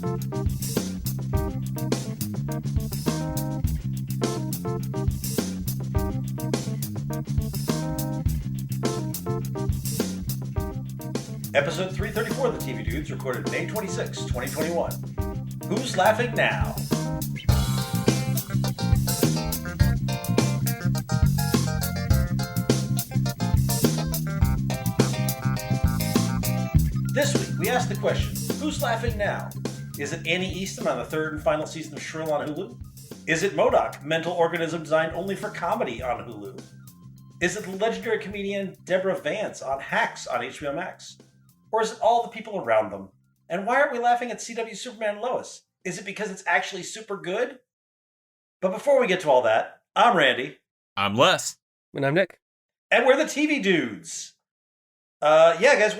Episode 334 of the TV Dudes, recorded May 26, 2021. Who's laughing now? This week, we asked the question, who's laughing now? Is it Annie Easton on the third and final season of Shrill on Hulu? Is it MODOK, mental organism designed only for comedy on Hulu? Is it the legendary comedian Deborah Vance on Hacks on HBO Max? Or is it all the people around them? And why aren't we laughing at CW Superman and Lois? Is it because it's actually super good? But before we get to all that, I'm Randy. I'm Les. And I'm Nick. And we're the TV Dudes. Guys,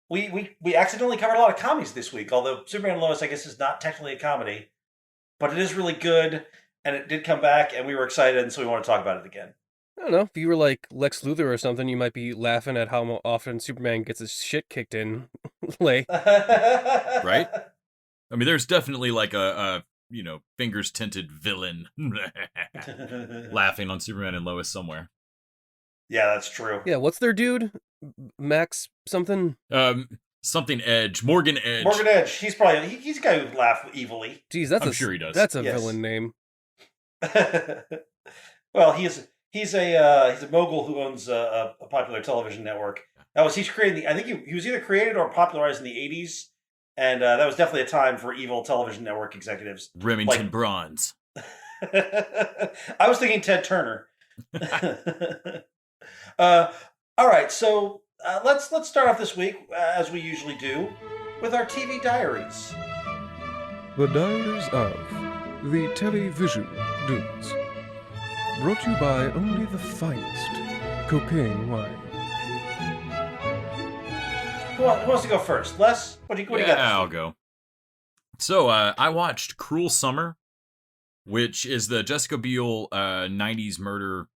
we accidentally covered a lot of comedies this week, although Superman and Lois, I guess, is not technically a comedy. But it is really good, and it did come back, and we were excited, and so we want to talk about it again. I don't know, if you were like Lex Luthor or something, you might be laughing at how often Superman gets his shit kicked in. Right? I mean, there's definitely like a fingers tinted villain laughing on Superman and Lois somewhere. Yeah, that's true. Yeah, what's their dude? Max something? Something Edge. Morgan Edge. Morgan Edge. He's probably he's a guy who laughs evilly. Geez, I'm sure he does. That's a villain name. Well, he's a mogul who owns a popular television network. He's created I think he was either created or popularized in the 80s, and that was definitely a time for evil television network executives. Remington Bronze. I was thinking Ted Turner. All right, so let's start off this week, as we usually do, with our TV diaries. The Diaries of the Television Dudes. Brought to you by only the finest cocaine wine. Who wants to go first? Les, what do you got? Yeah, I'll go. So, I watched Cruel Summer, which is the Jessica Biel 90s murder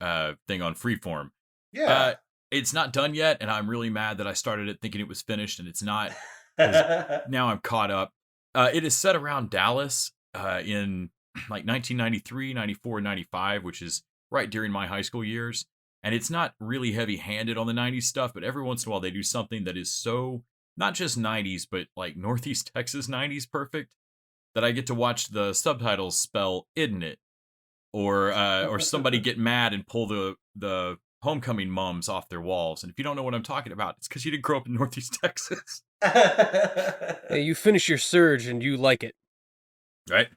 thing on Freeform. Yeah. It's not done yet, and I'm really mad that I started it thinking it was finished, and it's not. Now I'm caught up. It is set around Dallas in like 1993, 94, 95, which is right during my high school years. And it's not really heavy-handed on the 90s stuff, but every once in a while they do something that is so, not just 90s, but like Northeast Texas 90s perfect, that I get to watch the subtitles spell "idn't it," or somebody get mad and pull the homecoming mums off their walls. And if you don't know what I'm talking about, it's because you didn't grow up in Northeast Texas. Hey, you finish your Surge and you like it. Right?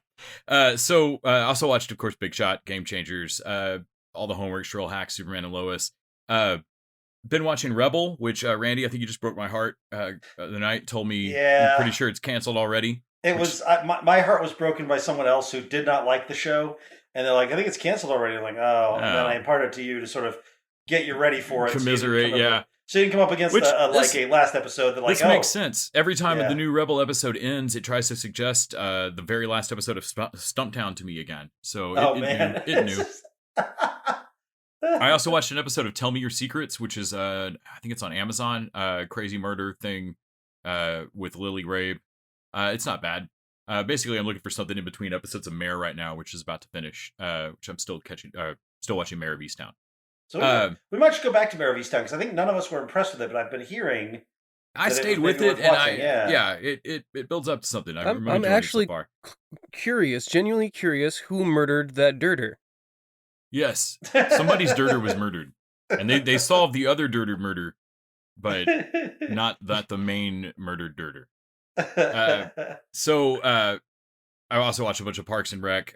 So I also watched, of course, Big Shot, Game Changers, all the homework, Shrill Hacks, Superman and Lois. Been watching Rebel, which, Randy, I think you just broke my heart the night, told me I'm pretty sure it's canceled already. My heart was broken by someone else who did not like the show. And they're like, I think it's canceled already. I'm like, oh. And then I imparted it to you to sort of get you ready for it. Commiserate, yeah. So you didn't come up against a last episode that this makes sense. Every time the new Rebel episode ends, it tries to suggest the very last episode of Stumptown to me again. So it knew. I also watched an episode of Tell Me Your Secrets, which is I think it's on Amazon, crazy murder thing with Lily Rabe. It's not bad. Basically, I'm looking for something in between episodes of Mare right now, which is about to finish, which I'm still watching Mare of Easttown. So we might just go back to Mare of Easttown, because I think none of us were impressed with it, but I've been hearing. I stayed with it, and it builds up to something. I'm actually curious, genuinely curious, who murdered that dirter. Yes, somebody's dirter was murdered, and they solved the other dirter murder, but not the main murdered dirter. So I also watched a bunch of Parks and Rec.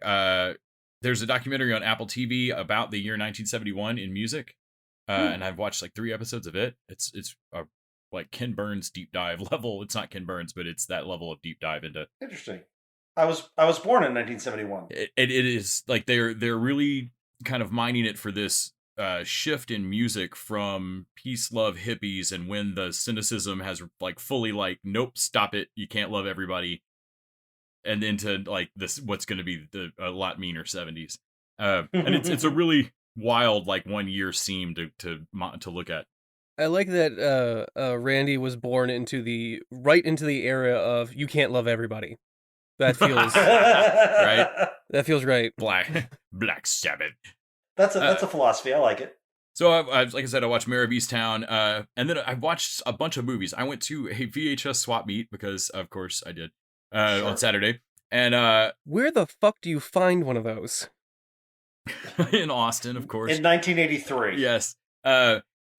There's a documentary on Apple TV about the year 1971 in music, and I've watched like 3 episodes of it. It's like Ken Burns deep dive level. It's not Ken Burns, but it's that level of deep dive into. Interesting. I was born in 1971. It is like they're really kind of mining it for this shift in music from peace, love, hippies, and when the cynicism has like fully like, nope, stop it, you can't love everybody, and into like this what's going to be a lot meaner 70s, and it's a really wild like 1 year seam to look at. I like that Randy was born into the era of you can't love everybody. That feels Right? that feels right. Black Sabbath. That's a philosophy. I like it. So, like I said, I watched Mayor of Easttown, and then I watched a bunch of movies. I went to a VHS swap meet because, of course, I did Sure. on Saturday, and Where the fuck do you find one of those? in Austin, of course. In 1983. Yes.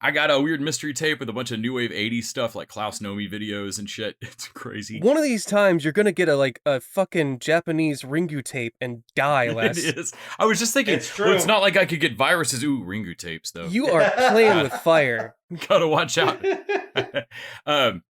I got a weird mystery tape with a bunch of new wave 80s stuff like Klaus Nomi videos and shit. It's crazy. One of these times you're gonna get a fucking Japanese Ringu tape and die, Les. It is. I was just thinking, It's well, it's true. not like I could get viruses. Ooh, Ringu tapes, though. You are playing with fire. Gotta watch out.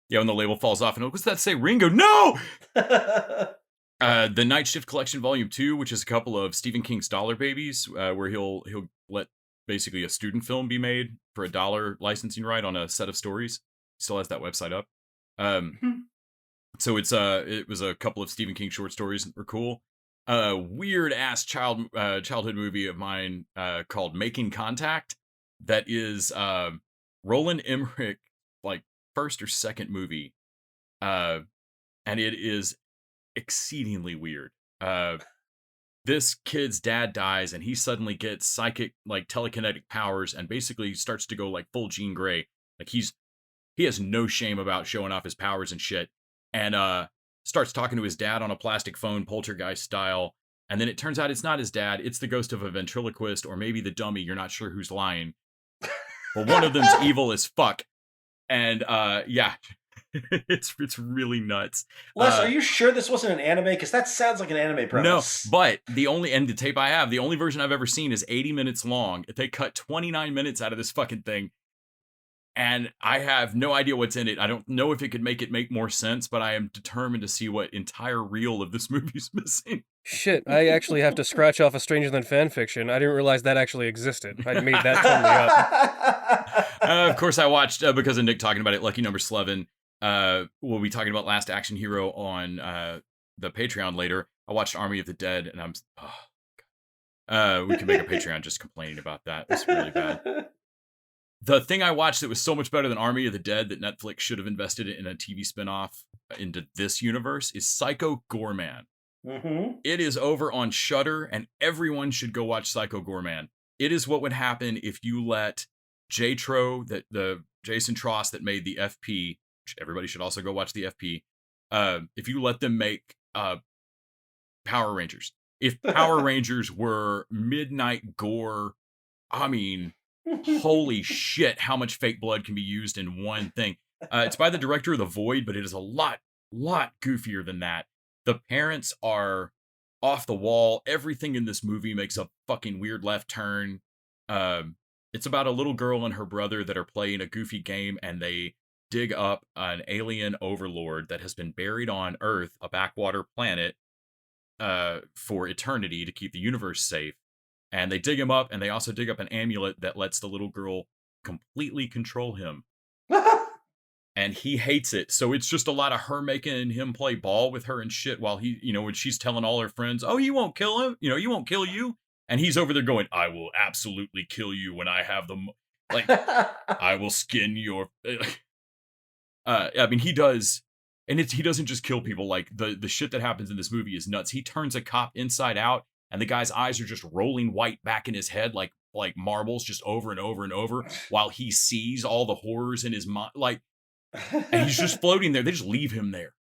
Yeah, when the label falls off, and what's that say? Ringo? No! The Night Shift Collection Volume 2, which is a couple of Stephen King's Dollar Babies, where he'll let basically a student film be made for $1 licensing right on a set of stories. He still has that website up. So it was a couple of Stephen King short stories that were cool. Weird ass childhood movie of mine called Making Contact. That is Roland Emmerich, like first or second movie, and it is exceedingly weird. This kid's dad dies and he suddenly gets psychic, like telekinetic powers, and basically starts to go like full Jean Grey. Like he has no shame about showing off his powers and shit, and starts talking to his dad on a plastic phone, poltergeist style. And then it turns out it's not his dad, it's the ghost of a ventriloquist, or maybe the dummy, you're not sure who's lying. But one of them's evil as fuck. And yeah, it's really nuts. Les, are you sure this wasn't an anime? Because that sounds like an anime premise. No, but the tape I have, the only version I've ever seen is 80 minutes long. They cut 29 minutes out of this fucking thing. And I have no idea what's in it. I don't know if it could make more sense, but I am determined to see what entire reel of this movie's missing. Shit, I actually have to scratch off a Stranger Than fanfiction. I didn't realize that actually existed. I made that totally up. Of course, I watched, because of Nick talking about it, Lucky Number 11. We'll be talking about Last Action Hero on the Patreon later. I watched Army of the Dead, and we can make a Patreon just complaining about that. It's really bad. The thing I watched that was so much better than Army of the Dead that Netflix should have invested in a TV spinoff into this universe is Psycho Goreman. Mm-hmm. It is over on Shudder, and everyone should go watch Psycho Goreman. It is what would happen if you let J-Tro, the Jason Tross that made the FP, which everybody should also go watch the FP, if you let them make Power Rangers. If Power Rangers were midnight gore, I mean, holy shit, how much fake blood can be used in one thing. It's by the director of The Void, but it is a lot goofier than that. The parents are off the wall. Everything in this movie makes a fucking weird left turn. It's about a little girl and her brother that are playing a goofy game, and they dig up an alien overlord that has been buried on Earth, a backwater planet, for eternity to keep the universe safe. And they dig him up, and they also dig up an amulet that lets the little girl completely control him. And he hates it. So it's just a lot of her making him play ball with her and shit while he, when she's telling all her friends, oh, you won't kill him. You won't kill you. And he's over there going, I will absolutely kill you when I have them. Like, I will skin your... I mean, he does... And he doesn't just kill people. Like, the shit that happens in this movie is nuts. He turns a cop inside out, and the guy's eyes are just rolling white back in his head like marbles, just over and over and over, while he sees all the horrors in his mind. Like, and he's just floating there. They just leave him there.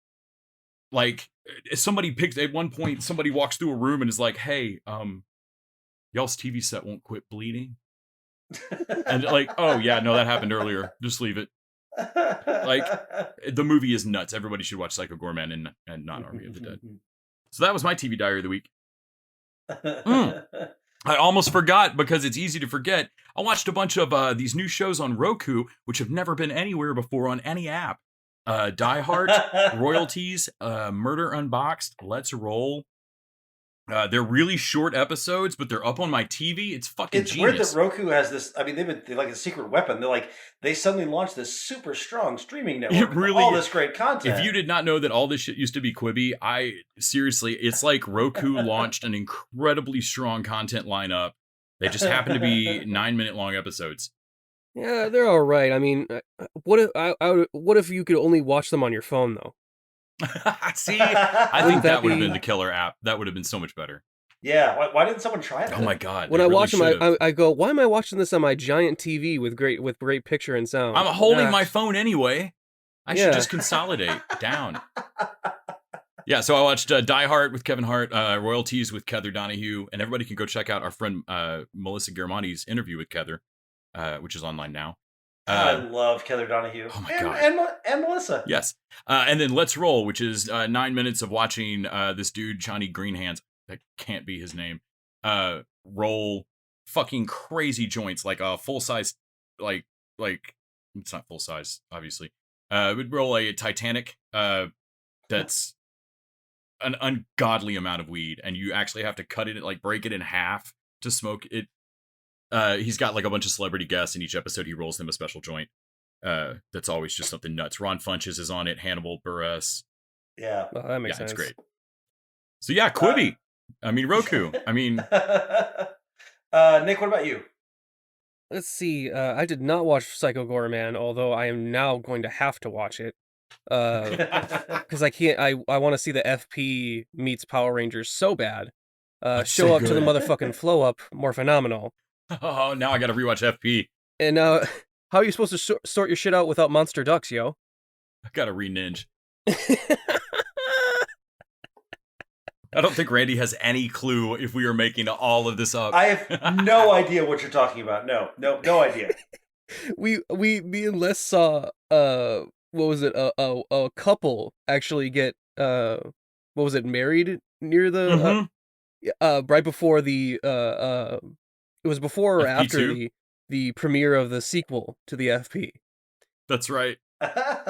Like, at one point, somebody walks through a room and is like, hey, y'all's TV set won't quit bleeding. And like, oh yeah, no, that happened earlier. Just leave it. Like, the movie is nuts. Everybody should watch Psycho Goreman and not Army of the Dead. So that was my TV diary of the week. I almost forgot, because it's easy to forget. I watched a bunch of these new shows on Roku, which have never been anywhere before on any app. Die Hard, Royalties, Murder Unboxed, Let's Roll. They're really short episodes, but they're up on my TV. It's fucking genius. It's weird that Roku has this. I mean, they're like a secret weapon. They suddenly launched this super strong streaming network with all this great content. If you did not know that all this shit used to be Quibi, seriously, it's like Roku launched an incredibly strong content lineup. They just happen to be 9-minute long episodes. Yeah, they're all right. I mean, what if you could only watch them on your phone though? See, I Wouldn't think that that would have be- been the killer app. That would have been so much better. Yeah, why didn't someone try that? Oh my god! When they I really watch them, should've. I go, why am I watching this on my giant TV with great picture and sound? I'm holding Ah, my phone anyway. I Yeah. should just consolidate down. Yeah, so I watched Die Hard with Kevin Hart, Royalties with Heather Donahue, and everybody can go check out our friend Melissa Garamonti's interview with Heather, which is online now. I love Heather Donahue. Oh my and, God. and Melissa. Yes. And then Let's Roll, which is 9 minutes of watching this dude, Johnny Greenhands, that can't be his name, roll fucking crazy joints, like a full-size, like, it's not full-size, obviously. Would roll a Titanic that's an ungodly amount of weed, and you actually have to cut it, like break it in half to smoke it. He's got like a bunch of celebrity guests in each episode. He rolls them a special joint. That's always just something nuts. Ron Funches is on it. Hannibal Buress. Yeah. well, that makes Yeah, sense. it's great. So yeah, Quibi. I mean Roku. I mean, Nick, what about you? Let's see. I did not watch Psycho Goreman, although I am now going to have to watch it. Because I can't. I want to see the FP meets Power Rangers so bad. That's Show so up to the good. motherfucking flow up, more phenomenal. oh, now I got to rewatch FP. And how are you supposed to sort your shit out without monster ducks, yo? I got to re-ninja. I don't think Randy has any clue if we are making all of this up. I have no idea what you're talking about. No idea. me and Les saw what was it, a couple actually get what was it, married near the right before the it was before or after FP2? the premiere of the sequel to the FP. That's right.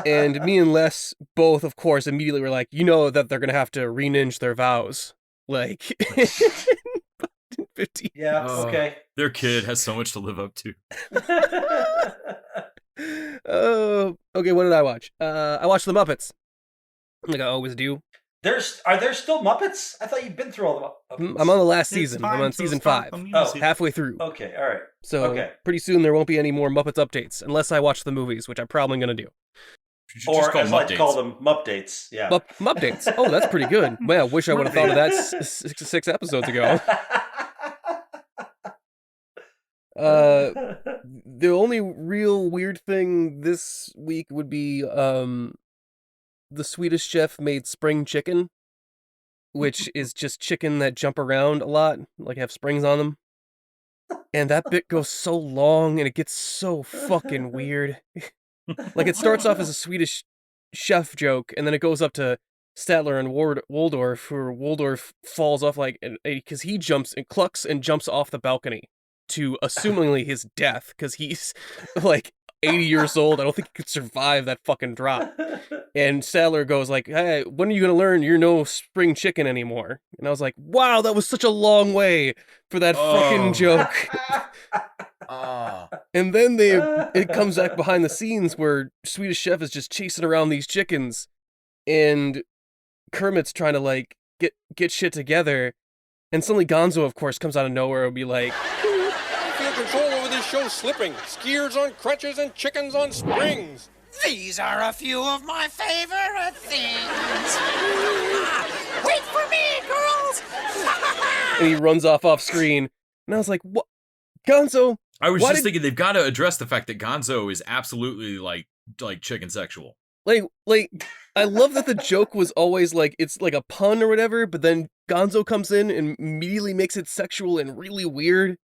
And me and Les both, of course, immediately were like, you know that they're gonna have to reninge their vows. Like 50. Yeah, Oh. okay. Their kid has so much to live up to. Okay, what did I watch? I watched The Muppets. Like I always do. Are there still Muppets? I thought you'd been through all the Muppets. I'm on the last season. I'm on season 5. Oh. Halfway through. Okay, all right. So Okay. pretty soon there won't be any more Muppets updates unless I watch the movies, which I'm probably gonna do. You should Or just call as I like to updates. call them, Mupdates. Yeah. Mupdates. Oh, that's pretty good. Man, I wish I would have thought of that six episodes ago. The only real weird thing this week would be the Swedish chef made spring chicken, which is just chicken that jump around a lot, like have springs on them. And that bit goes so long and it gets so fucking weird. Like it starts off as a Swedish chef joke and then it goes up to Statler and Waldorf, where Waldorf falls off like because he jumps and clucks and jumps off the balcony to assumingly his death because he's like 80 years old. I don't think he could survive that fucking drop. And Sadler goes like, hey, when are you going to learn you're no spring chicken anymore? And I was like, wow, that was such a long way for that fucking joke. And then it comes back behind the scenes where Swedish Chef is just chasing around these chickens and Kermit's trying to like get shit together. And suddenly Gonzo, of course, comes out of nowhere and be like, I feel control over this show slipping. Skiers on crutches and chickens on springs. These are a few of my favorite things. Wait for me, girls! and he runs off screen. And I was like, what? Gonzo? I was Why just did- thinking they've got to address the fact that Gonzo is absolutely like chicken sexual. Like, I love that the joke was always like, it's like a pun or whatever, but then Gonzo comes in and immediately makes it sexual and really weird.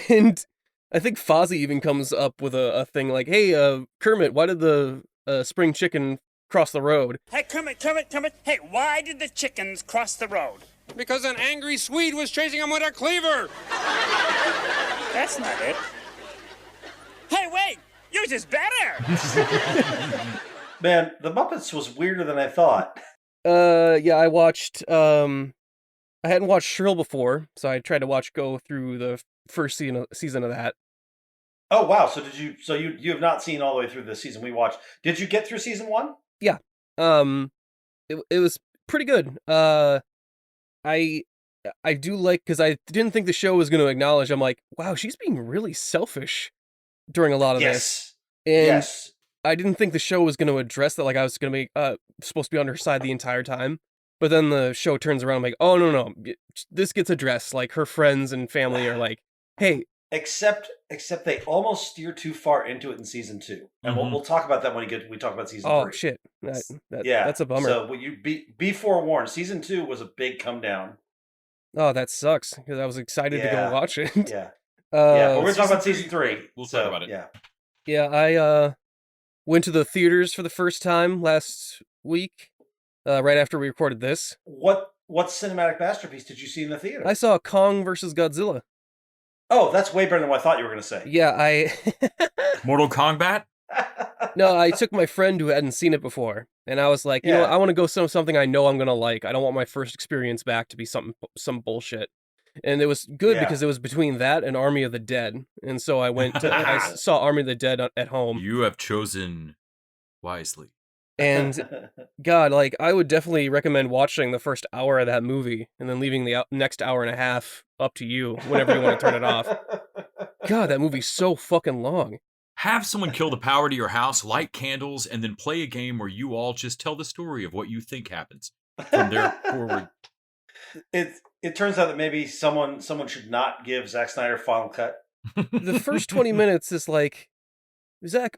And I think Fozzie even comes up with a thing like, hey, Kermit, why did the spring chicken cross the road? Hey, Kermit. Hey, why did the chickens cross the road? Because an angry Swede was chasing him with a cleaver. That's not it. Hey, wait! Yours is better! Man, the Muppets was weirder than I thought. Yeah, I watched, I hadn't watched Shrill before, so I tried to go through the first season of that. Oh wow! So you have not seen all the way through the season we watched? Did you get through season 1? Yeah. It was pretty good. I do like, because I didn't think the show was going to acknowledge, I'm like, wow, she's being really selfish during a lot of this. Yes. And Yes. I didn't think the show was going to address that. Like, I was going to be supposed to be on her side the entire time. But then the show turns around, like, oh, no. This gets addressed. Like, her friends and family are like, hey. Except they almost steer too far into it in season 2. And we'll talk about that when we talk about season 3. Oh, shit. That's a bummer. So you be forewarned. Season 2 was a big come down. Oh, that sucks, because I was excited to go watch it. Yeah. But we're going to talk about season season 3. We'll talk about it. Yeah. Yeah, I went to the theaters for the first time last week, right after we recorded this. What cinematic masterpiece did you see in the theater? I saw Kong versus Godzilla. Oh, that's way better than what I thought you were going to say. Yeah, I... Mortal Kombat? No, I took my friend who hadn't seen it before, and I was like, you know what, I want to go something I know I'm going to like. I don't want my first experience back to be some bullshit. And it was good because it was between that and Army of the Dead. And so I I saw Army of the Dead at home. You have chosen wisely. And God, like, I would definitely recommend watching the first hour of that movie and then leaving the next hour and a half up to you whenever you want to turn it off. God, that movie's so fucking long. Have someone kill the power to your house, light candles, and then play a game where you all just tell the story of what you think happens from there forward. It turns out that maybe someone should not give Zack Snyder Final Cut. The first 20 minutes is like, Zach,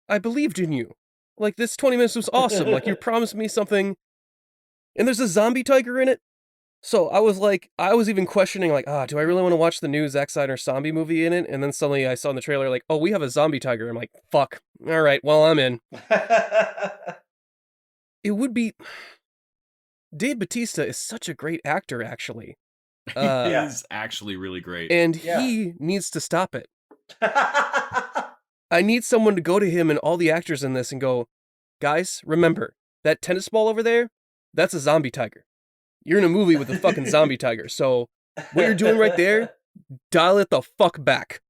I believed in you. Like, this 20 minutes was awesome. Like, you promised me something. And there's a zombie tiger in it. So I was even questioning, like, do I really want to watch the new Zack Snyder zombie movie in it? And then suddenly I saw in the trailer, like, oh, we have a zombie tiger. I'm like, fuck. All right, well, I'm in. It would be... Dave Bautista is such a great actor, actually. He is actually really great. And he needs to stop it. I need someone to go to him and all the actors in this and go, guys, remember, that tennis ball over there, that's a zombie tiger. You're in a movie with a fucking zombie tiger, so what you're doing right there, dial it the fuck back.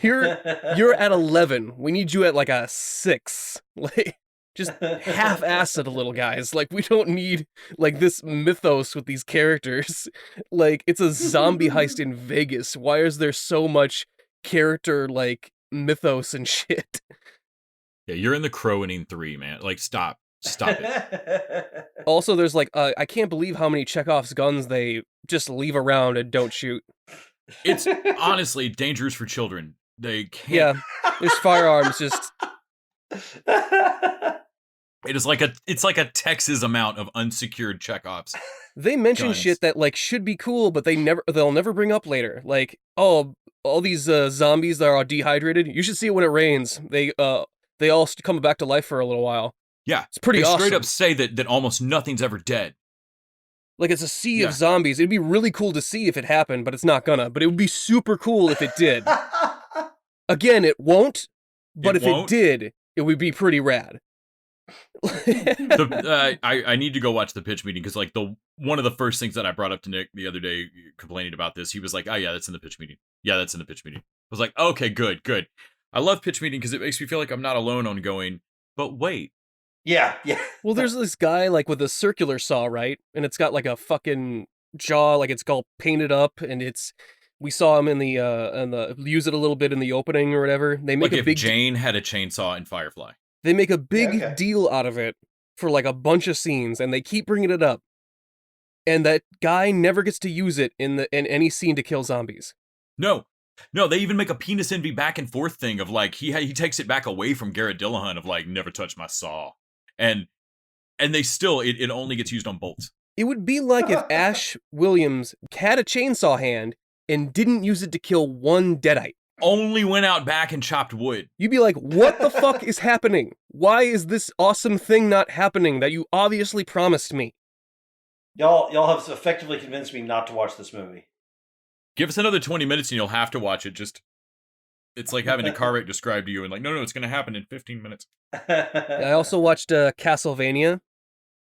You're at 11. We need you at like a 6. Like, just half-ass it a little, guys. Like, we don't need, like, this mythos with these characters. Like, it's a zombie heist in Vegas. Why is there so much character, like, mythos and shit? Yeah, you're in the Crowaning 3, man. Like, stop it. Also, there's like, I can't believe how many Chekhov's guns they just leave around and don't shoot. It's honestly dangerous for children. They can't. Yeah, there's firearms just... It's like a Texas amount of unsecured Chekhovs. They mention guns. shit that like should be cool, but they'll never bring up later. Like, oh, all these zombies that are dehydrated. You should see it when it rains. They all come back to life for a little while. Yeah, it's pretty awesome. They straight up say that almost nothing's ever dead. Like, it's a sea of zombies. It'd be really cool to see if it happened, but it's not gonna. But it would be super cool if it did. Again, it won't. But if it did, it would be pretty rad. I need to go watch the pitch meeting because like one of the first things that I brought up to Nick the other day complaining about this, he was like, oh yeah, that's in the pitch meeting. Yeah, that's in the pitch meeting. I was like, okay, good. I love pitch meeting because it makes me feel like I'm not alone on going, but wait. Yeah. Well, there's this guy like with a circular saw, right? And it's got like a fucking jaw, like it's all painted up, and we saw him in the use it a little bit in the opening or whatever. They make like if Jane had a chainsaw in Firefly. They make a big deal out of it for like a bunch of scenes, and they keep bringing it up. And that guy never gets to use it in any scene to kill zombies. No, they even make a penis envy back and forth thing of like he takes it back away from Garrett Dillahunt of like never touch my saw, and they still it only gets used on bolts. It would be like if Ash Williams had a chainsaw hand and didn't use it to kill one deadite. Only went out back and chopped wood. You'd be like, what the fuck is happening? Why is this awesome thing not happening that you obviously promised me? Y'all have effectively convinced me not to watch this movie. Give us another 20 minutes and you'll have to watch it. It's like having a car wreck described to you and like, no, it's going to happen in 15 minutes. I also watched Castlevania,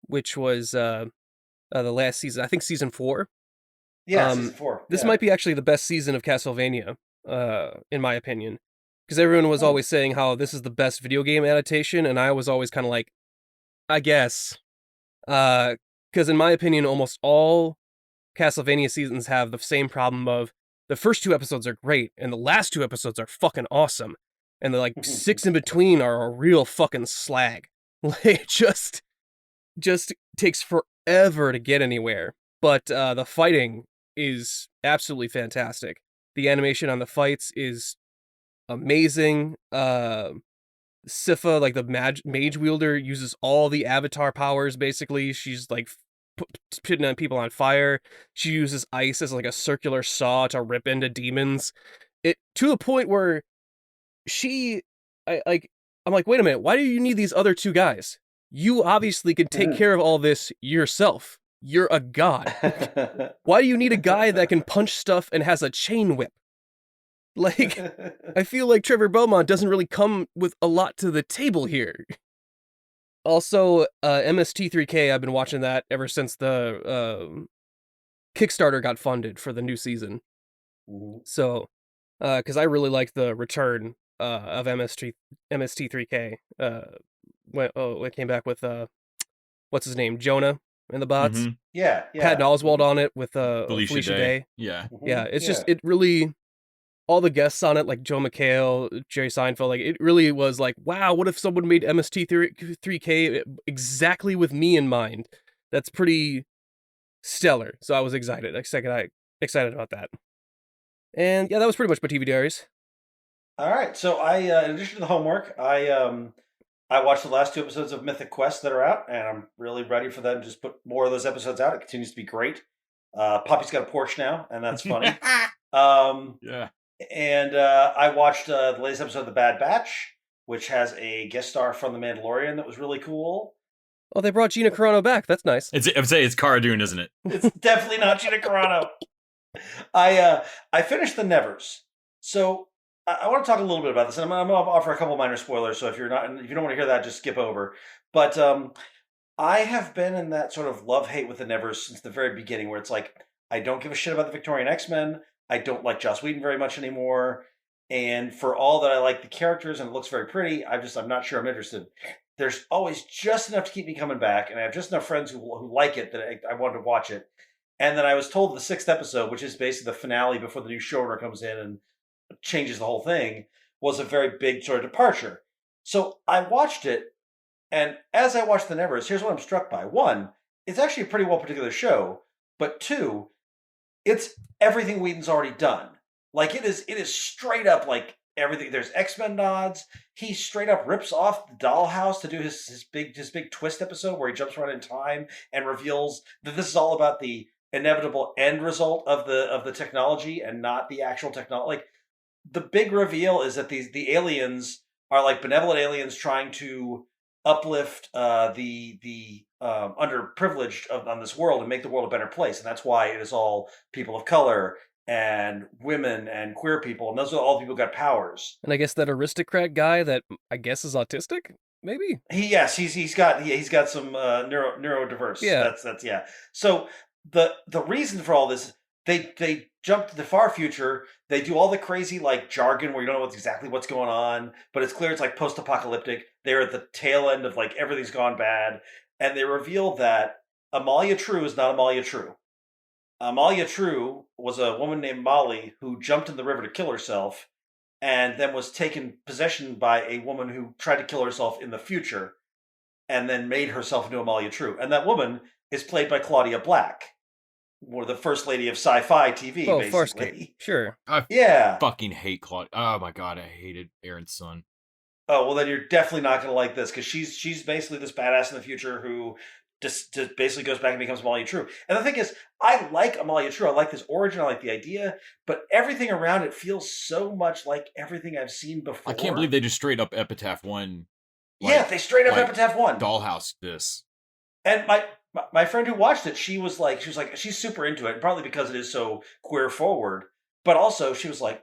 which was the last season. I think season 4. Yeah, season 4. This might be actually the best season of Castlevania. In my opinion, because everyone was always saying how this is the best video game adaptation, and I was always kind of like, I guess, because in my opinion, almost all Castlevania seasons have the same problem of the first 2 episodes are great, and the last 2 episodes are fucking awesome, and the like 6 in between are a real fucking slag. Like, it just takes forever to get anywhere. But the fighting is absolutely fantastic. The animation on the fights is amazing. Siffa, like the mage wielder, uses all the avatar powers, basically. She's like putting on people on fire. She uses ice as like a circular saw to rip into demons. It to a point where I'm like, wait a minute, why do you need these other 2 guys? You obviously can take care of all this yourself. You're a god. Why do you need a guy that can punch stuff and has a chain whip? Like, I feel like Trevor Belmont doesn't really come with a lot to the table here. Also, MST3K, I've been watching that ever since the Kickstarter got funded for the new season. So, because I really liked the return of MST3K when it came back with what's his name, Jonah and the bots. Mm-hmm. Yeah. Patton Oswalt on it with Felicia Day. Yeah. Yeah, it's just, it really, all the guests on it, like Joe McHale, Jerry Seinfeld, like, it really was like, wow, what if someone made MST3K exactly with me in mind? That's pretty stellar. So I was excited about that. And yeah, that was pretty much my TV diaries. All right. So I, in addition to the homework, I watched the last 2 episodes of Mythic Quest that are out, and I'm really ready for them to just put more of those episodes out. It continues to be great. Poppy's got a Porsche now, and that's funny. Yeah. And I watched the latest episode of The Bad Batch, which has a guest star from The Mandalorian that was really cool. Oh, they brought Gina Carano back. That's nice. I'd say it's Cara Dune, isn't it? It's definitely not Gina Carano. I finished The Nevers. So I want to talk a little bit about this, and I'm going to offer a couple minor spoilers. So if you don't want to hear that, just skip over. But I have been in that sort of love-hate with The Nevers since the very beginning, where it's like, I don't give a shit about the Victorian X-Men. I don't like Joss Whedon very much anymore. And for all that I like the characters and it looks very pretty, I'm not sure I'm interested. There's always just enough to keep me coming back, and I have just enough friends who like it that I wanted to watch it. And then I was told the 6th episode, which is basically the finale before the new showrunner comes in and changes the whole thing, was a very big sort of departure. So I watched it, and as I watched The Nevers, here's what I'm struck by. 1, it's actually a pretty well put together show, but 2, it's everything Whedon's already done. Like, it is straight up like everything. There's X-Men nods. He straight up rips off the Dollhouse to do his big twist episode where he jumps around in time and reveals that this is all about the inevitable end result of the technology and not the actual technology. Like, the big reveal is that the aliens are like benevolent aliens trying to uplift the underprivileged on this world and make the world a better place, and that's why it is all people of color and women and queer people, and those are all the people who got powers. And I guess that aristocrat guy that I guess is autistic, maybe. He's got some neurodiverse. Yeah, that's yeah. So the reason for all this, they jump to the far future. They do all the crazy like jargon where you don't know exactly what's going on, but it's clear it's like post-apocalyptic. They're at the tail end of like everything's gone bad, and they reveal that Amalia True is not Amalia True. Amalia True was a woman named Molly who jumped in the river to kill herself, and then was taken possession by a woman who tried to kill herself in the future, and then made herself into Amalia True. And that woman is played by Claudia Black, one of the first lady of sci-fi TV, basically. Farscape. Sure. I fucking hate Claudia. Oh my god, I hated Aaron's Son. Oh, well then you're definitely not going to like this, because she's basically this badass in the future who just basically goes back and becomes Amalia True. And the thing is, I like Amalia True. I like this origin. I like the idea. But everything around it feels so much like everything I've seen before. I can't believe they just straight up Epitaph 1. Yeah, they straight up Epitaph 1. Dollhouse this. And my friend who watched it, she was like, she's super into it, partly because it is so queer forward. But also, she was like,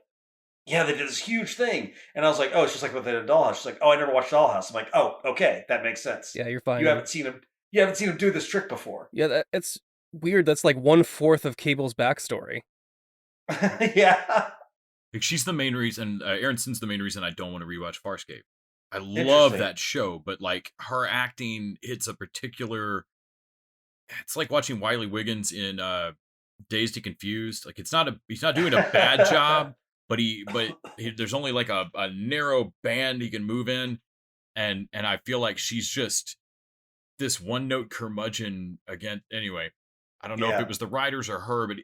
yeah, they did this huge thing. And I was like, oh, it's just like what they did in Dollhouse. She's like, oh, I never watched Dollhouse. I'm like, oh, okay, that makes sense. Yeah, you're fine. You haven't seen him do this trick before. Yeah, it's weird. That's like 1/4 of Cable's backstory. Yeah. Like, she's the main reason, Aaron Son's the main reason I don't want to rewatch Farscape. I love that show, but like her acting hits a particular, it's like watching Wiley Wiggins in Dazed and Confused. Like, he's not doing a bad job, but there's only like a narrow band he can move in, and I feel like she's just this one note curmudgeon again. Anyway, I don't know if Yeah. it was the writers or her, but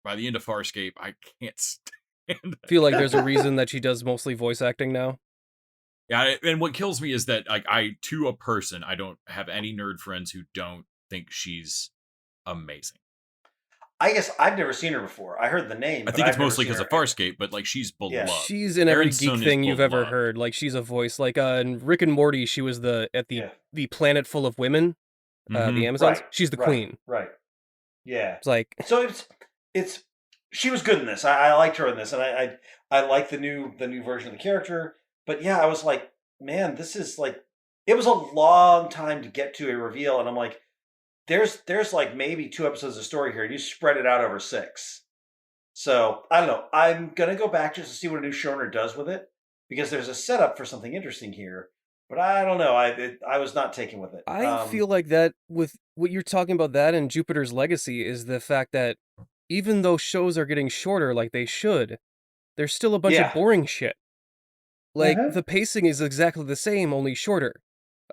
by the end of Farscape, I can't stand I feel like there's a reason that she does mostly voice acting now. Yeah, and what kills me is that like to a person, I don't have any nerd friends who don't think she's amazing. I guess I've never seen her before. I heard the name. I but think it's I've never mostly seen because of her. Farscape, but like she's beloved. Yeah. She's in every Aaron Sun geek is thing you've ever beloved. heard. Like she's a voice. Like in Rick and Morty, she was at Yeah. the planet full of women, Mhm. the Amazons. Right, She's the right, queen. Right. Yeah. It's like So it's she was good in this. I liked her in this, and I like the new version of the character. But yeah, I was like, man, this is like, it was a long time to get to a reveal, and I'm like, there's like maybe 2 episodes of story here, and you spread it out over 6. So I don't know. I'm gonna go back just to see what a new showrunner does with it, because there's a setup for something interesting here. But I don't know. I was not taken with it. I feel like that with what you're talking about, that and Jupiter's Legacy, is the fact that even though shows are getting shorter like they should, there's still a bunch Yeah. of boring shit. Like Mhm. the pacing is exactly the same, only shorter.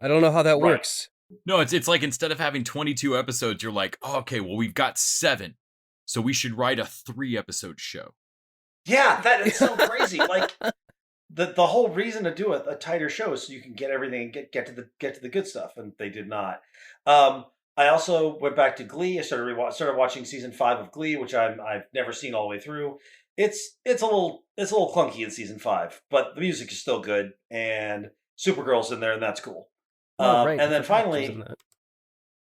I don't know how that Right. works. No, it's like instead of having 22 episodes, you're like, oh, okay, well we've got 7, so we should write a 3-episode show. Yeah, that is so crazy. Like the whole reason to do a tighter show is so you can get everything and get to the good stuff, and they did not. I also went back to Glee. I started watching season 5 of Glee, which I've never seen all the way through. It's a little clunky in season 5, but the music is still good, and Supergirl's in there, and that's cool. Oh, right. And then I forgot she was in finally, that.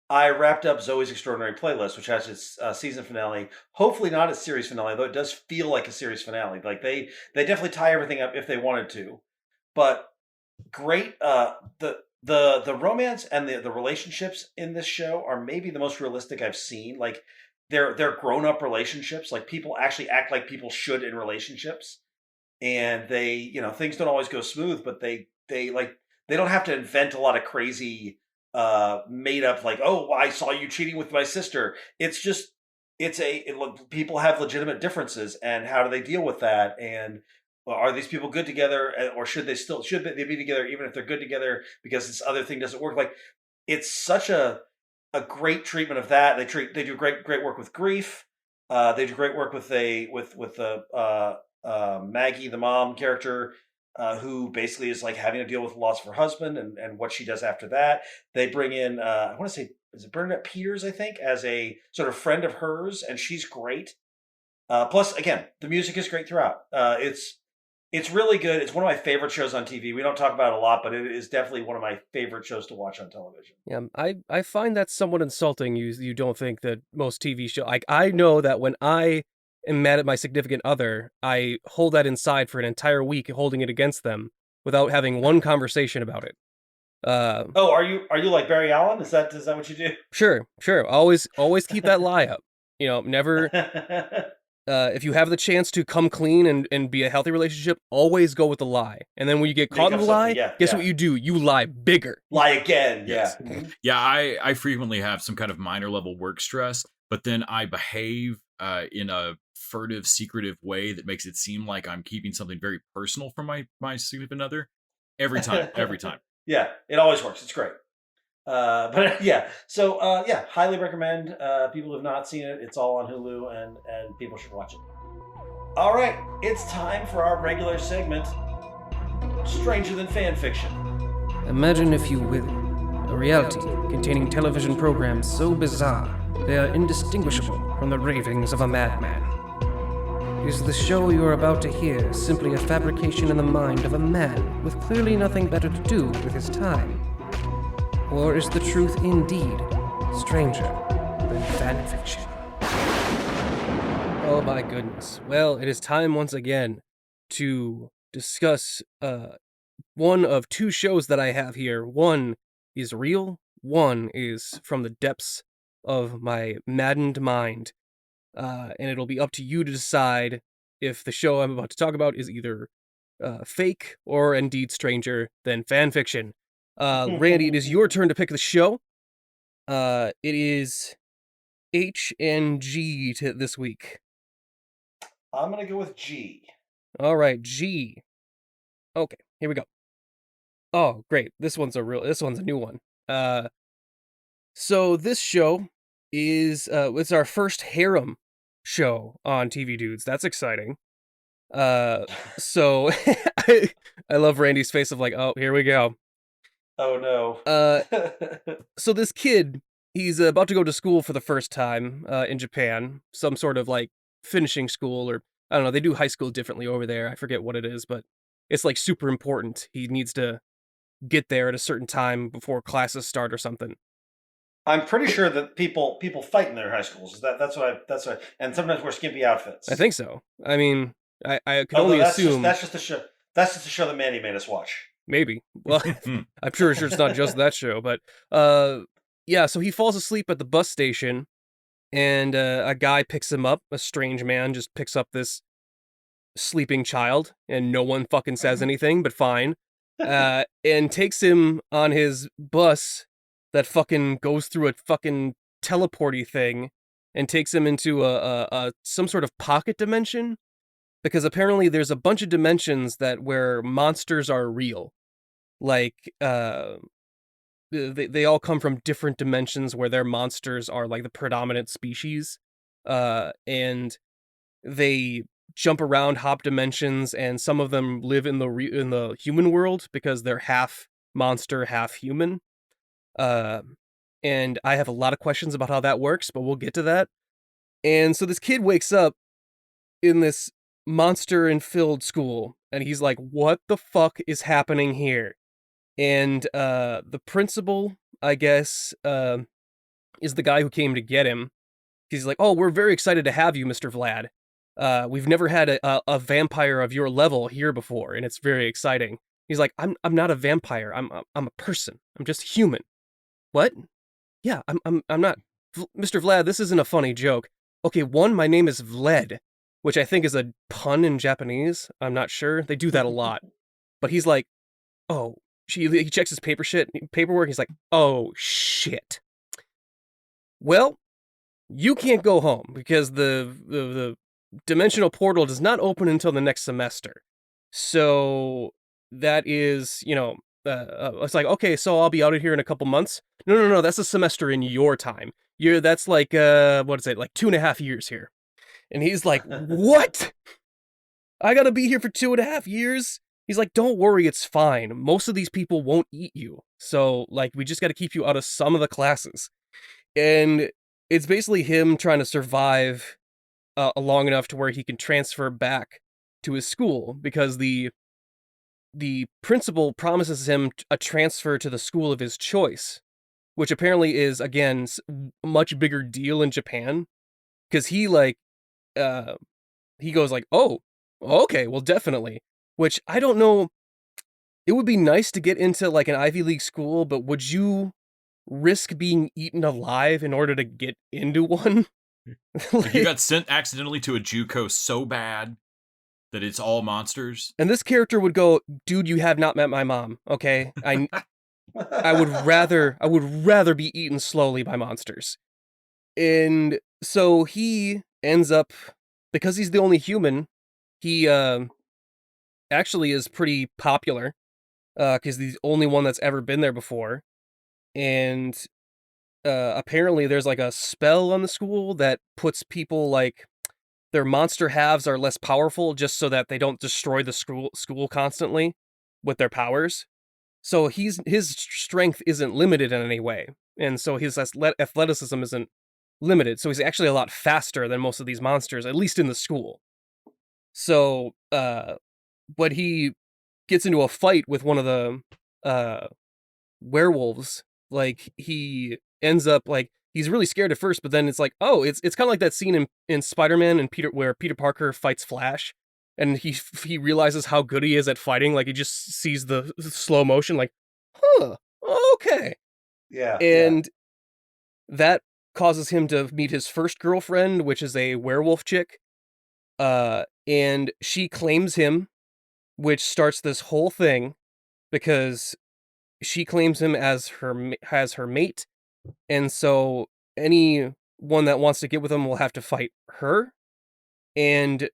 I wrapped up Zoe's Extraordinary Playlist, which has its season finale. Hopefully not its series finale, though it does feel like a series finale. Like they definitely tie everything up if they wanted to. But great. The romance and the relationships in this show are maybe the most realistic I've seen. Like they're grown up relationships. Like people actually act like people should in relationships, and they things don't always go smooth, but they don't have to invent a lot of crazy made up, like, oh, I saw you cheating with my sister. It's just people have legitimate differences, and how do they deal with that? And are these people good together, or should they be together even if they're good together because this other thing doesn't work? Like, it's such a great treatment of that. They do great work with grief. They do great work with Maggie, the mom character, who basically is like having to deal with the loss of her husband and what she does after that. They bring in, I want to say, is it Bernadette Peters, I think, as a sort of friend of hers, and she's great. Plus, again, the music is great throughout. It's really good. It's one of my favorite shows on TV. We don't talk about it a lot, but it is definitely one of my favorite shows to watch on television. Yeah, I find that somewhat insulting. You don't think that most TV show, like, I know that when I am mad at my significant other, I hold that inside for an entire week, holding it against them without having one conversation about it. Oh, are you like Barry Allen? Is that what you do? Sure. Always keep that lie up. Never. If you have the chance to come clean and be a healthy relationship, always go with the lie. And then when you get caught in up the lie, something, yeah, guess yeah. what you do? You lie bigger. Lie again. Yes. Yeah. Yeah, I frequently have some kind of minor level work stress, but then I behave in a furtive, secretive way that makes it seem like I'm keeping something very personal from my significant other. Every time. Yeah, it always works. It's great. But yeah, so yeah, highly recommend. People who have not seen it, it's all on Hulu, and people should watch it. All right, it's time for our regular segment, Stranger Than Fan Fiction. Imagine, if you will, a reality containing television programs so bizarre they are indistinguishable from the ravings of a madman. Is the show you are about to hear simply a fabrication in the mind of a man with clearly nothing better to do with his time? Or is the truth indeed stranger than fan fiction? Oh my goodness. Well, it is time once again to discuss one of 2 shows that I have here. One is real, one is from the depths of my maddened mind. And it'll be up to you to decide if the show I'm about to talk about is either fake or indeed stranger than fan fiction. Randy, it is your turn to pick the show. It is H and G this week. I'm gonna go with G. All right, G. Okay, here we go. Oh, great. This one's a new one. So this show is it's our first harem show on TV Dudes. That's exciting. So I love Randy's face of like, oh, here we go. Oh no. So this kid, he's about to go to school for the first time in Japan, some sort of like finishing school, or I don't know, they do high school differently over there. I forget what it is, but it's like super important. He needs to get there at a certain time before classes start or something. I'm pretty sure that people fight in their high schools. That's what and sometimes wear skimpy outfits. I think so. I mean, I can Although only assume that's just a show. That's just a show that Mandy made us watch. maybe. Well, I'm sure it's not just that show, but yeah. So he falls asleep at the bus station, and a guy picks him up. A strange man just picks up this sleeping child, and no one fucking says anything, but fine. And takes him on his bus that fucking goes through a fucking teleporty thing, and takes him into a some sort of pocket dimension, because apparently there's a bunch of dimensions where monsters are real. Like they all come from different dimensions where their monsters are like the predominant species, and they jump around, hop dimensions, and some of them live in the human world because they're half monster, half human. And I have a lot of questions about how that works, but we'll get to that. And so this kid wakes up in this monster-infilled school, and he's like, what the fuck is happening here? And the principal, I guess, is the guy who came to get him. He's like, oh, we're very excited to have you, Mr. Vlad. We've never had a vampire of your level here before, and it's very exciting. He's like, I'm not a vampire. I'm a person. I'm just human. What? Yeah, I'm not. Mr. Vlad, this isn't a funny joke. Okay, one, my name is Vlad, which I think is a pun in Japanese. I'm not sure. They do that a lot. But he's like, oh, he checks his paperwork. He's like, oh, shit. Well, you can't go home because the dimensional portal does not open until the next semester. So that is, it's like, okay, so I'll be out of here in a couple months. No, that's a semester in your time. That's like, what is it, like 2.5 years here. And he's like, what? I gotta be here for 2.5 years? He's like, don't worry, it's fine. Most of these people won't eat you. So, like, we just gotta keep you out of some of the classes. And it's basically him trying to survive long enough to where he can transfer back to his school, because the principal promises him a transfer to the school of his choice, which apparently is, again, a much bigger deal in Japan, because he goes like, oh, okay, well, definitely, which I don't know. It would be nice to get into like an Ivy League school, but would you risk being eaten alive in order to get into one? If you got sent accidentally to a JUCO so bad that it's all monsters. And this character would go, dude, you have not met my mom, okay? I would rather be eaten slowly by monsters. And so he ends up, because he's the only human, he actually is pretty popular, because he's the only one that's ever been there before. And apparently there's like a spell on the school that puts people like, their monster halves are less powerful just so that they don't destroy the school constantly with their powers. So his strength isn't limited in any way. And so his athleticism isn't limited. So he's actually a lot faster than most of these monsters, at least in the school. So when he gets into a fight with one of the werewolves, like, he ends up like, he's really scared at first, but then it's like, oh, it's kind of like that scene in Spider-Man and where Peter Parker fights Flash, and he realizes how good he is at fighting. Like, he just sees the slow motion, like, huh, okay. Yeah. And that causes him to meet his first girlfriend, which is a werewolf chick. And she claims him, which starts this whole thing, because she claims him as her mate. And so anyone that wants to get with him will have to fight her. And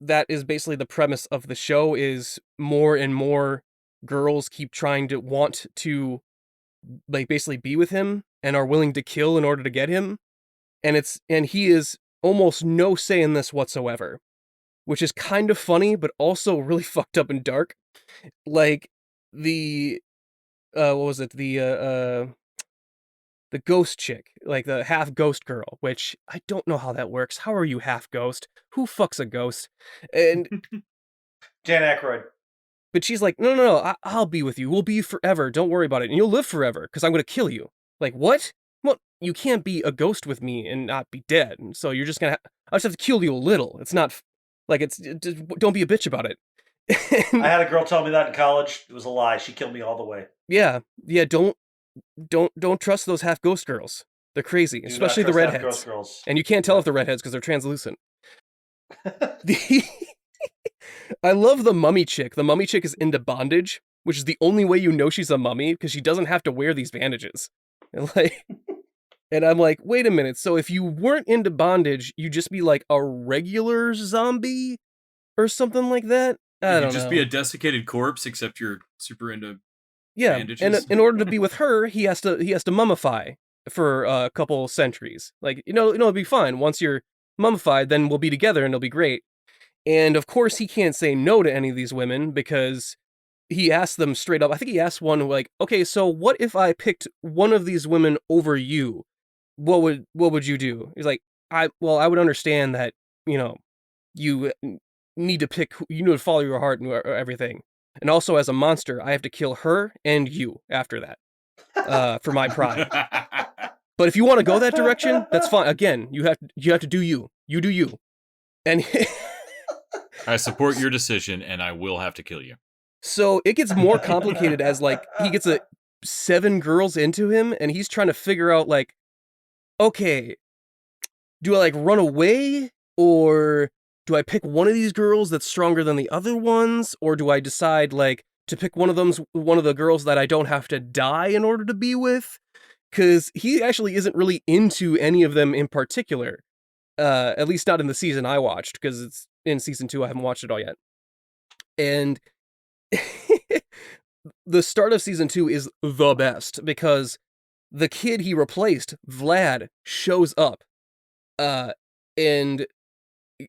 that is basically the premise of the show, is more and more girls keep trying to want to like basically be with him and are willing to kill in order to get him. And he is almost no say in this whatsoever, which is kind of funny, but also really fucked up and dark. Like the what was it? The ghost chick, like the half ghost girl, which I don't know how that works. How are you half ghost? Who fucks a ghost? And Dan Aykroyd. but she's like, no, I'll be with you. We'll be forever. Don't worry about it. And you'll live forever because I'm going to kill you. Like, what? Well, you can't be a ghost with me and not be dead. And so you're just going to, I just have to kill you a little. It's not like don't be a bitch about it. I had a girl tell me that in college. It was a lie. She killed me all the way. Yeah. Don't trust those half ghost girls. They're crazy, Do especially not the trust half redheads. ghost girls. And you can't tell if they're redheads because they're translucent. I love the mummy chick. The mummy chick is into bondage, which is the only way you know she's a mummy because she doesn't have to wear these bandages. And I'm like, wait a minute. So if you weren't into bondage, you'd just be like a regular zombie or something like that? I don't know. Just be a desiccated corpse, except you're super into bandages. And in order to be with her, he has to mummify for a couple centuries. Like, it'll be fine. Once you're mummified, then we'll be together and it'll be great. And of course, he can't say no to any of these women because he asked them straight up. I think he asked one like, okay, so what if I picked one of these women over you? What would you do? He's like, I would understand that, you need to follow your heart and everything. And also as a monster, I have to kill her and you after that, for my pride. But if you want to go that direction, that's fine. Again, you have to do you. You do you. And I support your decision, and I will have to kill you. So it gets more complicated as like he gets 7 girls into him, and he's trying to figure out like, okay, do I like run away, or do I pick one of these girls that's stronger than the other ones, or do I decide like to pick one of the girls that I don't have to die in order to be with? Because he actually isn't really into any of them in particular, at least not in the season I watched, because it's in season 2. I haven't watched it all yet. And the start of season 2 is the best because the kid he replaced, Vlad, shows up and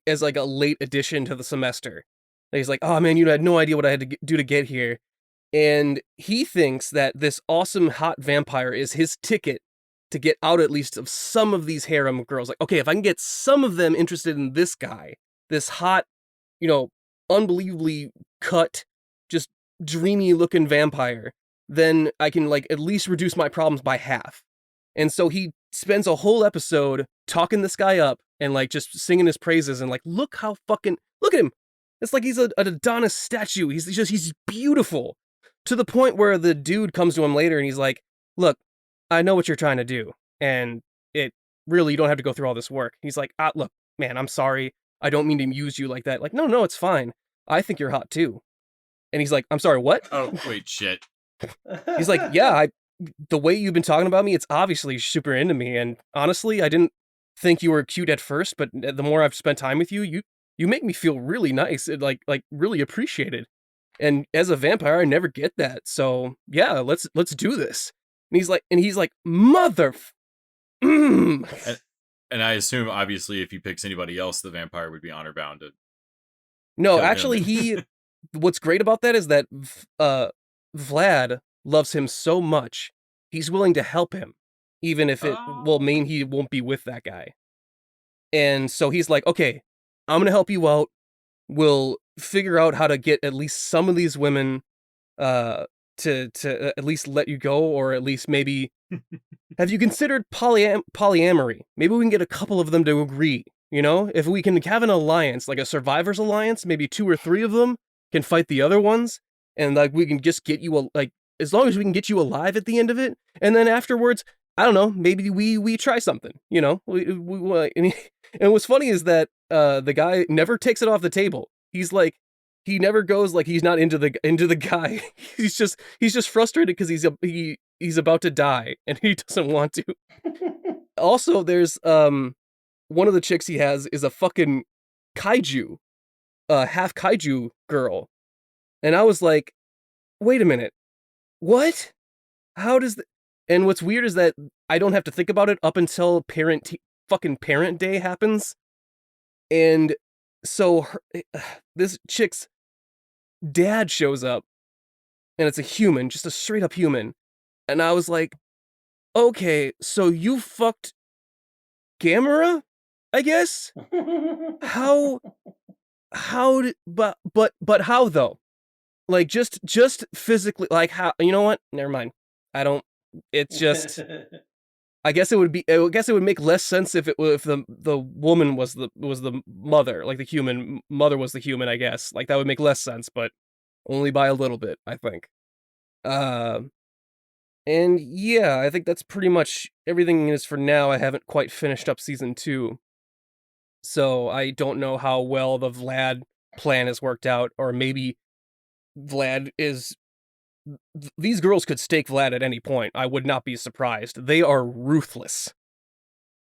as like a late addition to the semester. And he's like, oh man, you had no idea what I had to do to get here. And he thinks that this awesome hot vampire is his ticket to get out at least of some of these harem girls. Like, okay, if I can get some of them interested in this guy, this hot, unbelievably cut, just dreamy looking vampire, then I can like at least reduce my problems by half. And so he spends a whole episode talking this guy up and like just singing his praises and like, look at him. It's like he's an Adonis statue. He's beautiful, to the point where the dude comes to him later and he's like, look, I know what you're trying to do. And it really, you don't have to go through all this work. He's like, look, man, I'm sorry. I don't mean to use you like that. Like, no, it's fine. I think you're hot too. And he's like, I'm sorry, what? Oh, wait, shit. He's like, yeah, the way you've been talking about me, it's obviously super into me. And honestly, I didn't think you were cute at first, but the more I've spent time with you, you make me feel really nice and like really appreciated. And as a vampire, I never get that. So yeah, let's do this. And he's like, mother. And I assume, obviously, if he picks anybody else, the vampire would be honor bound to. No, actually, what's great about that is that Vlad loves him so much, he's willing to help him, even if it will mean he won't be with that guy. And so he's like, okay, I'm going to help you out. We'll figure out how to get at least some of these women to at least let you go, or at least maybe have you considered polyamory? Maybe we can get a couple of them to agree. If we can have an alliance, like a survivors alliance, maybe 2 or 3 of them can fight the other ones, and like we can just get you as long as we can get you alive at the end of it, and then afterwards, I don't know, maybe we try something. And what's funny is that the guy never takes it off the table. He's like, he never goes like he's not into the guy. he's just frustrated because he's about to die and he doesn't want to. Also, there's one of the chicks he has is a fucking kaiju half kaiju girl. And I was like, wait a minute. What? How does And what's weird is that I don't have to think about it up until fucking Parent Day happens. And so this chick's dad shows up, and it's a human, just a straight up human. And I was like, okay, so you fucked Gamera, I guess? How but how though? Like just physically, like how, you know what? Never mind. It's just, I guess it would make less sense if the woman was the mother, like the human mother was the human, I guess. Like that would make less sense, but only by a little bit, I think. And yeah, I think that's pretty much everything is for now. I haven't quite finished up season 2. So I don't know how well the Vlad plan has worked out, or maybe Vlad is... These girls could stake Vlad at any point. I would not be surprised. They are ruthless.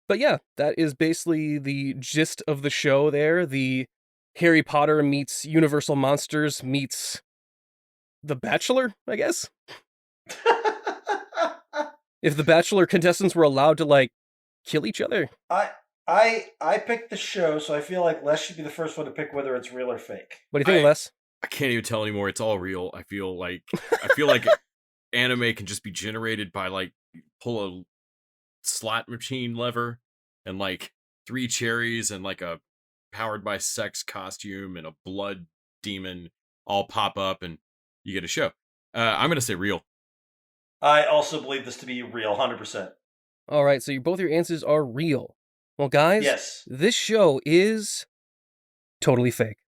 But yeah, that is basically the gist of the show there. The Harry Potter meets Universal Monsters meets The Bachelor, I guess. If the Bachelor contestants were allowed to, like, kill each other. I picked the show, so I feel like Les should be the first one to pick whether it's real or fake. What do you think, Les? I can't even tell anymore. It's all real. I feel like anime can just be generated by, like, pull a slot machine lever and, like, 3 cherries and, like, a powered by sex costume and a blood demon all pop up and you get a show. I'm going to say real. I also believe this to be real, 100%. All right, so both your answers are real. Well, guys, yes. This show is totally fake.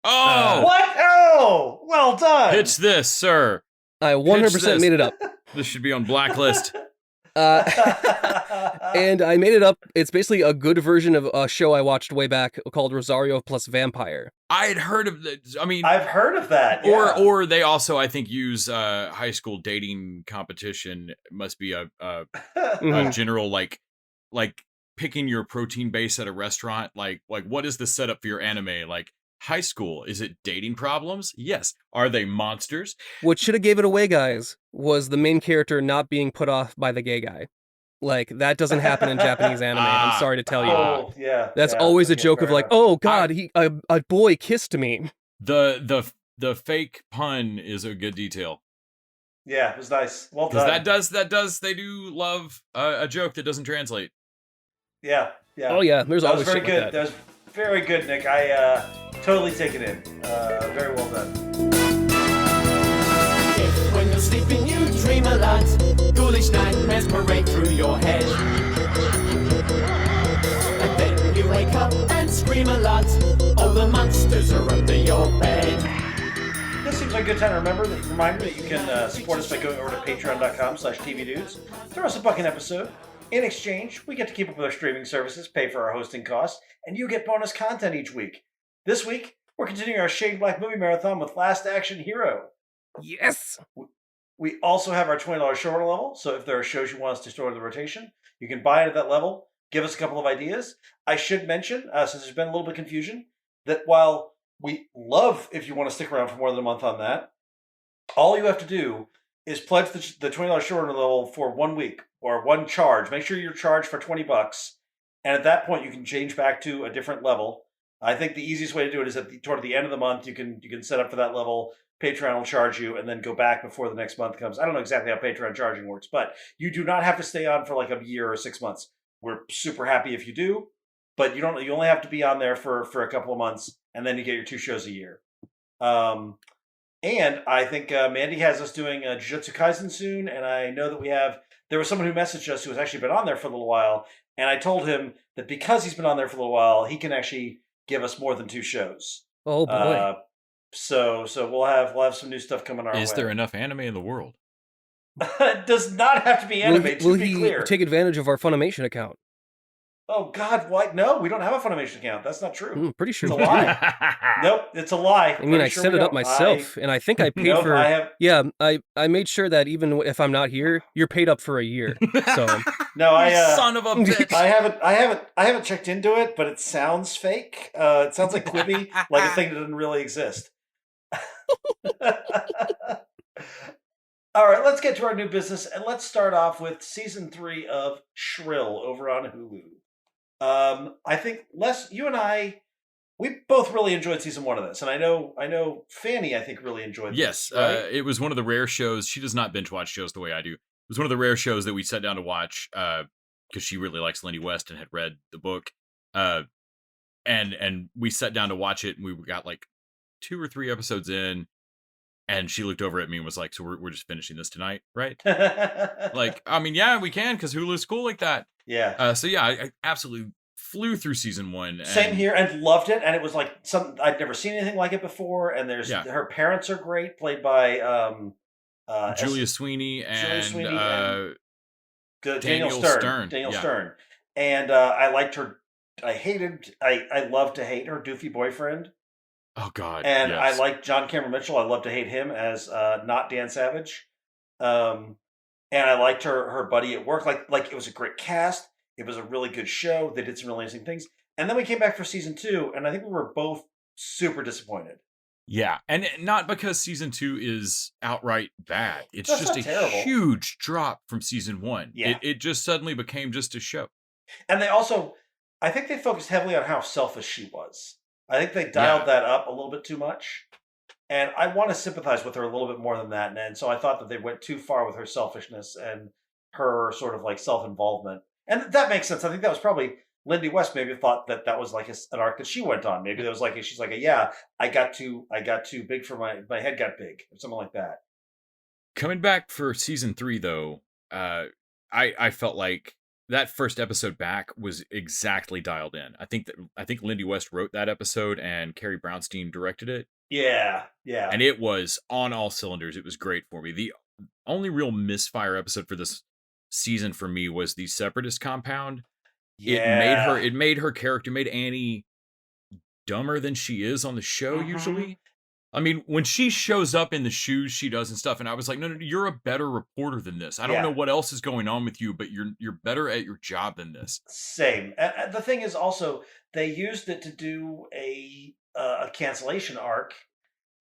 Oh! What? Oh! Well done! Pitch this, sir. I 100% made it up. This should be on blacklist. And I made it up. It's basically a good version of a show I watched way back called Rosario plus Vampire. I had heard of that. I mean, I've heard of that. Yeah. Or they also, I think, use high school dating competition. It must be a general like picking your protein base at a restaurant. Like what is the setup for your anime? Like high school, is it dating problems? Yes. Are they monsters? What should have gave it away, guys, was the main character not being put off by the gay guy. Like, that doesn't happen in Japanese anime. I'm sorry to tell you. Oh, yeah. That's always a joke of like, oh god, a boy kissed me. The fake pun is a good detail. Yeah, it was nice. Well done. They do love a joke that doesn't translate. Yeah. Oh yeah, there's always very shit good. Like that was very good, Nick. I totally take it in. Very well done. When you're sleeping, you dream a lot. Ghoulish nightmares parade through your head. And then you wake up and scream a lot. All the monsters are under your bed. This seems like a good time to reminder that you can support us by going over to patreon.com/tvdudes. Throw us a buck an episode. In exchange, we get to keep up with our streaming services, pay for our hosting costs, and you get bonus content each week. This week, we're continuing our Shane Black movie marathon with Last Action Hero. Yes! We also have our $20 shorter level, so if there are shows you want us to store to the rotation, you can buy it at that level, give us a couple of ideas. I should mention, since there's been a little bit of confusion, that while we love if you want to stick around for more than a month on that, all you have to do is pledge the $20 shorter level for 1 week, or one charge. Make sure you're charged for $20, and at that point you can change back to a different level. I think the easiest way to do it is toward the end of the month, you can set up for that level. Patreon will charge you and then go back before the next month comes. I don't know exactly how Patreon charging works, but you do not have to stay on for like a year or 6 months. We're super happy if you do, but you only have to be on there for a couple of months, and then you get your 2 shows a year. And I think Mandy has us doing Jujutsu Kaisen soon, and I know that there was someone who messaged us who has actually been on there for a little while, and I told him that because he's been on there for a little while, he can actually give us more than 2 shows. Oh boy. So we'll have some new stuff coming our way. Is there enough anime in the world? It does not have to be anime, will to be he clear. Take advantage of our Funimation account? Oh God, what? No, we don't have a Funimation account. That's not true. Pretty sure It's a we do. lie. Nope, it's a lie. I mean, I set it up myself, and I think I paid Nope, for. I have. Yeah, I made sure that even if I'm not here, you're paid up for a year. So No, I Son of a bitch. I haven't checked into it, but it sounds fake. It sounds like Quibi, like a thing that doesn't really exist. All right, let's get to our new business, and let's start off with season 3 of Shrill over on Hulu. I think you and I, we both really enjoyed season 1 of this, and I know Fanny, I think, really enjoyed Yes, this. Right? it was one of the rare shows. She does not binge watch shows the way I do. It was one of the rare shows that we sat down to watch because she really likes Lindy West and had read the book. And we sat down to watch it, and we got like 2 or 3 episodes in, and she looked over at me and was like, "So we're just finishing this tonight, right?" Like, I mean, yeah, we can because Hulu's cool like that. Yeah. So yeah, I absolutely flew through season 1. Same here, and loved it. And it was like something I'd never seen anything like it before. And her parents are great, played by Julia Sweeney and Daniel Stern. Daniel Stern. And I liked her. I love to hate her doofy boyfriend. Oh God! And yes. I like John Cameron Mitchell. I love to hate him as not Dan Savage. And I liked her buddy at work. Like it was a great cast. It was a really good show. They did some really interesting things. And then we came back for season 2, and I think we were both super disappointed. Yeah, and not because season 2 is outright bad. It's just a terrible. huge drop from season 1. Yeah. It just suddenly became just a show. And they also, I think they focused heavily on how selfish she was. I think they dialed that up a little bit too much. And I want to sympathize with her a little bit more than that. And so I thought that they went too far with her selfishness and her sort of like self-involvement. And that makes sense. I think that was probably Lindy West maybe thought that was like an arc that she went on. Maybe there was like, she's like, yeah, I got too big for my head got big or something like that. Coming back for season 3 though, I felt like that first episode back was exactly dialed in. I think Lindy West wrote that episode and Carrie Brownstein directed it. Yeah. And it was on all cylinders. It was great for me. The only real misfire episode for this season for me was the Separatist compound. Yeah. It made her character, made Annie dumber than she is on the show usually. I mean, when she shows up in the shoes she does and stuff, and I was like, no, you're a better reporter than this. I don't know what else is going on with you, but you're better at your job than this. Same. And the thing is also, they used it to do a cancellation arc.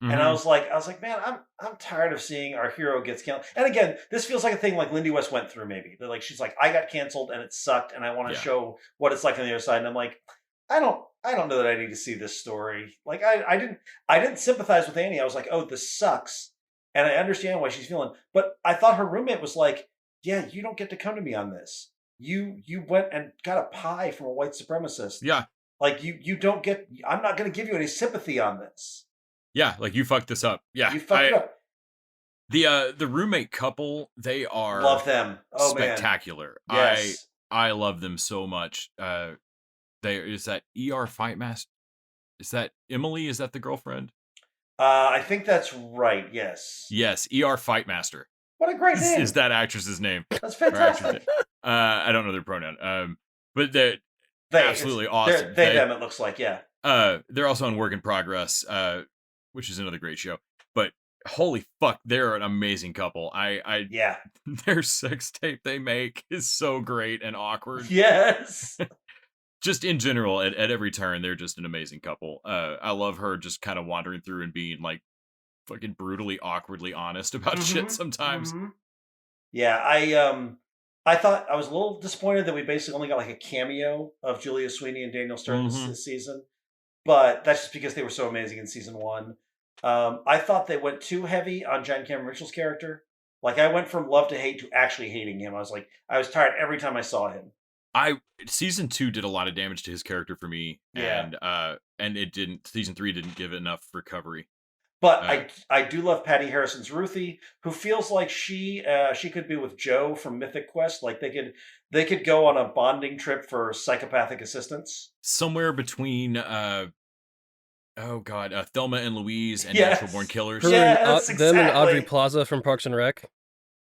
And I was like, man, I'm tired of seeing our hero gets canceled. And again, this feels like a thing like Lindy West went through. Maybe they're like, she's like, I got canceled and it sucked, and I want to show what it's like on the other side. And I'm like, I don't know that I need to see this story. Like, I didn't sympathize with Annie. I was like, oh, this sucks, and I understand why she's feeling. But I thought her roommate was like, yeah, you don't get to come to me on this. You went and got a pie from a white supremacist. Yeah, like you don't get. I'm not going to give you any sympathy on this. Yeah, like you fucked this up. Yeah, you fucked it up. The roommate couple, they are love them. Oh spectacular. Man. Yes. I love them so much. Is that ER Fight Master? Is that Emily? Is that the girlfriend? I think that's right. Yes. Yes, ER Fight Master. What a great name! Is that actress's name? That's fantastic. I don't know their pronoun. But they're absolutely awesome. Them. It looks like They're also on Work in Progress, which is another great show. But holy fuck, they're an amazing couple. Yeah. Their sex tape they make is so great and awkward. Yes. Just in general, at every turn, they're just an amazing couple. I love her just kind of wandering through and being like fucking brutally, awkwardly honest about shit sometimes. Yeah, I thought I was a little disappointed that we basically only got like a cameo of Julia Sweeney and Daniel Stern this season. But that's just because they were so amazing in season 1. I thought they went too heavy on John Cameron Mitchell's character. Like, I went from love to hate to actually hating him. I was tired every time I saw him. Season 2 did a lot of damage to his character for me. Yeah. And season 3 didn't give enough recovery. But I do love Patty Harrison's Ruthie, who feels like she could be with Joe from Mythic Quest. Like they could go on a bonding trip for psychopathic assistance. Somewhere between Thelma and Louise and Natural Born Killers. Them and Audrey Plaza from Parks and Rec.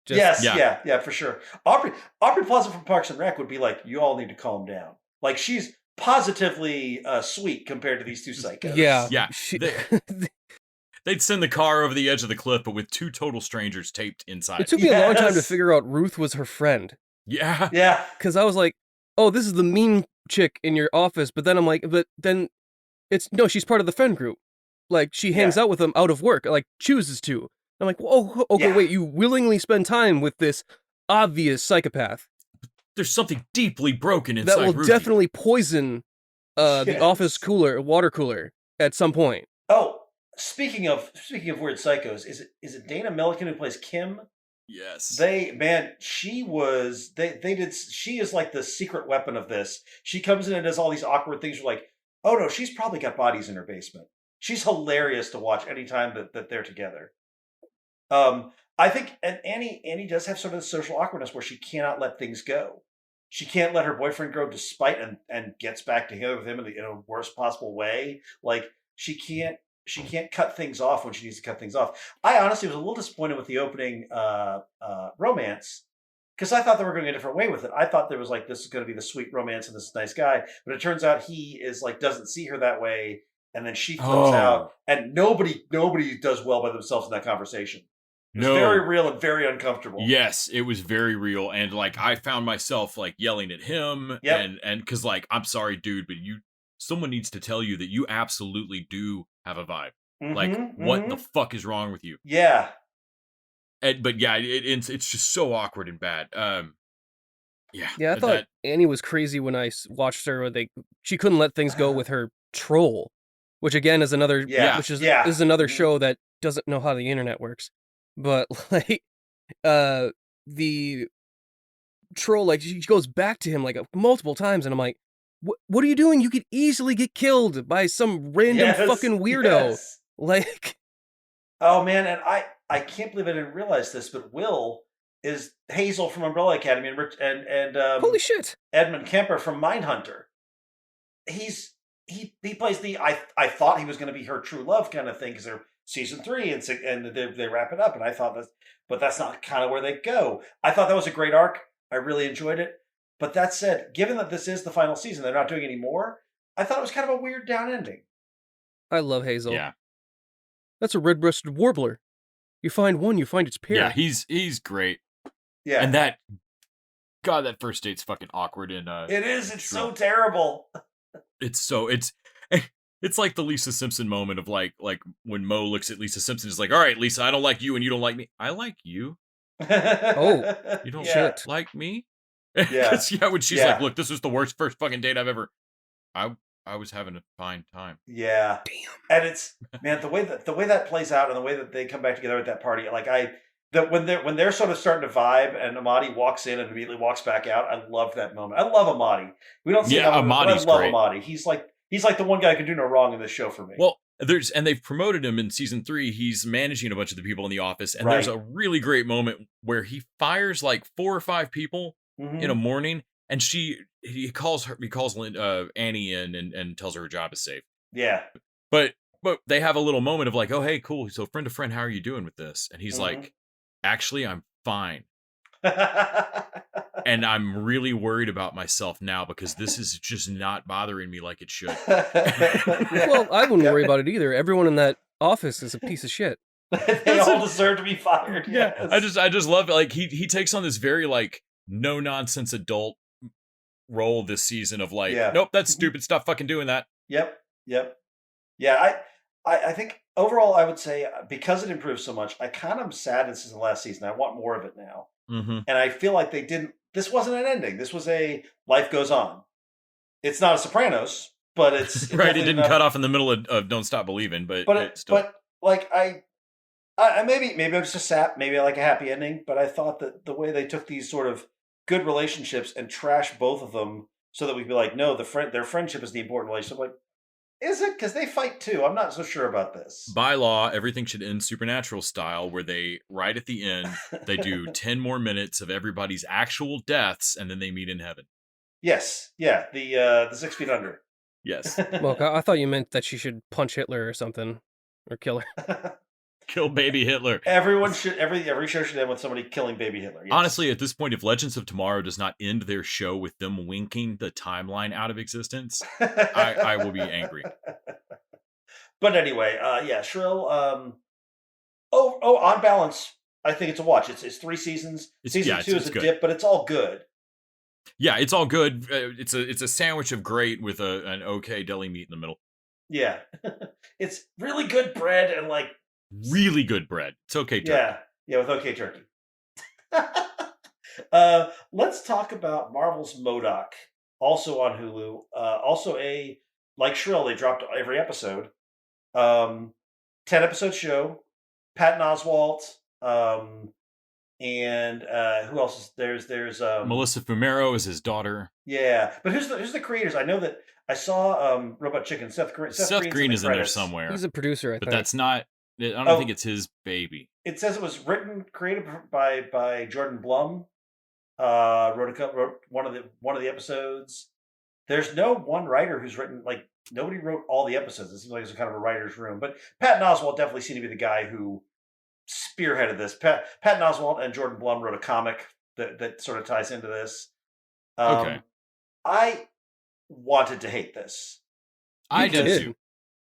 Yeah, for sure. Aubrey Plaza from Parks and Rec would be like, you all need to calm down. Like she's positively sweet compared to these two psychos. Yeah. Yeah. They'd send the car over the edge of the cliff, but with two total strangers taped inside. It took me a long time to Yes. figure out Ruth was her friend. Yeah. Yeah. Because I was like, oh, this is the mean chick in your office. But then I'm like, but then no, she's part of the friend group. Like, she hangs out with them out of work, like, chooses to. I'm like, oh, okay, Yeah. wait, you willingly spend time with this obvious psychopath There's something deeply broken inside that will Ruthie. definitely poison the Yes. office water cooler at some point. Oh, speaking of weird psychos, is it Dana Milliken who plays Kim? Yes. She is like the secret weapon of this. She comes in and does all these awkward things. You're like, oh no, she's probably got bodies in her basement. She's hilarious to watch anytime that they're together. I think, and Annie does have sort of the social awkwardness where she cannot let things go. She can't let her boyfriend grow despite and gets back together with him in a worst possible way. Like she can't cut things off when she needs to cut things off. I honestly was a little disappointed with the opening romance because I thought they were going a different way with it. I thought there was like, this is going to be the sweet romance and this nice guy, but it turns out he is like doesn't see her that way, and then she flips out, and nobody does well by themselves in that conversation. It's very real and very uncomfortable. Yes, it was very real, and like I found myself like yelling at him, and because like I'm sorry, dude, but someone needs to tell you that you absolutely do have a vibe. Like, what the fuck is wrong with you? Yeah. But yeah, it's just so awkward and bad. Yeah, I thought Annie was crazy when I watched her. She couldn't let things go with her troll, which again is another is another show that doesn't know how the internet works. But like the troll, like she goes back to him like multiple times, and I'm like, what are you doing? You could easily get killed by some random fucking weirdo. Yes. Like, oh man, and I can't believe I didn't realize this, but Will is Hazel from Umbrella Academy, and holy shit, Edmund Kemper from Mindhunter. He plays the I thought he was going to be her true love kind of thing because they're season 3 and they wrap it up, and I thought but that's not kind of where they go. I thought that was a great arc. I really enjoyed it. But that said, given that this is the final season, they're not doing any more. I thought it was kind of a weird down ending. I love Hazel. Yeah, that's a red-breasted warbler. You find one, you find its pair. Yeah, he's great. Yeah, and that first date's fucking awkward. And it is. It's so terrible. It's like the Lisa Simpson moment of like when Mo looks at Lisa Simpson, is like, all right, Lisa, I don't like you and you don't like me. I like you. Oh, you don't like me? Yeah. When she's like, look, this was the worst first fucking date I've ever. I was having a fine time. Yeah. Damn. And it's, man, the way that plays out and the way that they come back together at that party, like when they're sort of starting to vibe and Amadi walks in and immediately walks back out, I love that moment. I love Amadi. We don't see him, Amadi's but I love great. Amadi. He's like the one guy who can do no wrong in this show for me. Well, they've promoted him in season 3. He's managing a bunch of the people in the office, and there's a really great moment where he fires like 4 or 5 people in a morning, and he calls Annie in and tells her her job is safe. Yeah. But they have a little moment of like, oh hey, cool. So friend to friend, how are you doing with this? And he's like, actually, I'm fine. And I'm really worried about myself now because this is just not bothering me like it should. Well, I wouldn't worry about it either. Everyone in that office is a piece of shit. They all deserve to be fired. Yeah. Yes. I just love it. Like he takes on this very like no nonsense adult role this season of like, nope, that's stupid. Stop fucking doing that. Yep. Yeah, I think overall I would say because it improved so much, I kind of am sad this is the last season. I want more of it now. And I feel like this wasn't an ending. This was a life goes on. It's not a Sopranos, but it's right. It didn't cut off in the middle of Don't Stop Believing, but like I maybe I'm just a sap. Maybe I like a happy ending, but I thought that the way they took these sort of good relationships and trash both of them so that we'd be like, no, their friendship is the important relationship. Like, is it? Because they fight too. I'm not so sure about this. By law, everything should end Supernatural style, where they, right at the end, they do 10 more minutes of everybody's actual deaths, and then they meet in heaven. Yes. Yeah. The 6 feet under. Yes. Well, I thought you meant that she should punch Hitler or something, or kill her. Kill baby Hitler. Everyone should every show should end with somebody killing baby Hitler. Yes. Honestly, at this point, if Legends of Tomorrow does not end their show with them winking the timeline out of existence, I will be angry. But anyway, yeah, Shrill. On balance, I think it's a watch. It's 3 seasons. Season 2 is a dip, but it's all good. Yeah, it's all good. It's a sandwich of great with an okay deli meat in the middle. Yeah, it's really good bread and like really good bread. It's okay turkey. Yeah, with okay turkey. Let's talk about Marvel's MODOK, also on Hulu. Also like Shrill, they dropped every episode. 10-episode show. Patton Oswalt, and who else is there's Melissa Fumero is his daughter. Yeah, but who's the creators? I know that I saw Robot Chicken. Seth Green is in there somewhere. He's a producer, I think. But that's not. I don't think it's his baby. It says it was created by Jordan Blum. Wrote one of the episodes. There's no one writer who's written, like, nobody wrote all the episodes. It seems like it's kind of a writer's room. But Patton Oswalt definitely seemed to be the guy who spearheaded this. Patton Oswalt and Jordan Blum wrote a comic that sort of ties into this. Okay. I wanted to hate this. I did too.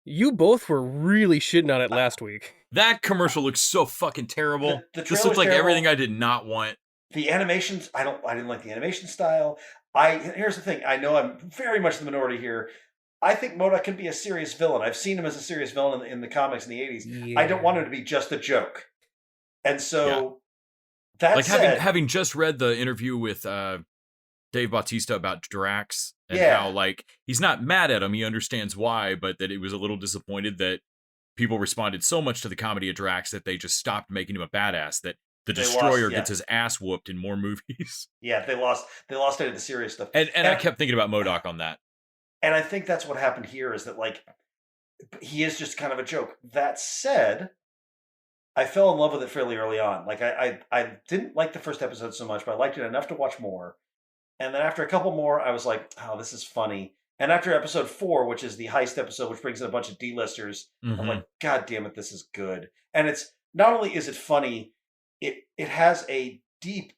You both were really shitting on it last week. That commercial looks so fucking terrible. This looks like terrible. Everything I did not want. The animations, I didn't like the animation style. Here's the thing. I know I'm very much the minority here. I think MODOK can be a serious villain. I've seen him as a serious villain in the comics in the 80s. Yeah. I don't want him to be just a joke. And so that like said, having just read the interview with Dave Bautista about Drax and how like he's not mad at him, he understands why, but that it was a little disappointed that people responded so much to the comedy of Drax that they just stopped making him a badass, that the Destroyer gets his ass whooped in more movies. Yeah, they lost any of the serious stuff. And I kept thinking about MODOK on that. And I think that's what happened here, is that like he is just kind of a joke. That said, I fell in love with it fairly early on. Like I didn't like the first episode so much, but I liked it enough to watch more. And then after a couple more, I was like, oh, this is funny. And after episode 4, which is the heist episode, which brings in a bunch of D-listers, I'm like, God damn it, this is good. And it's not only is it funny, it has a deep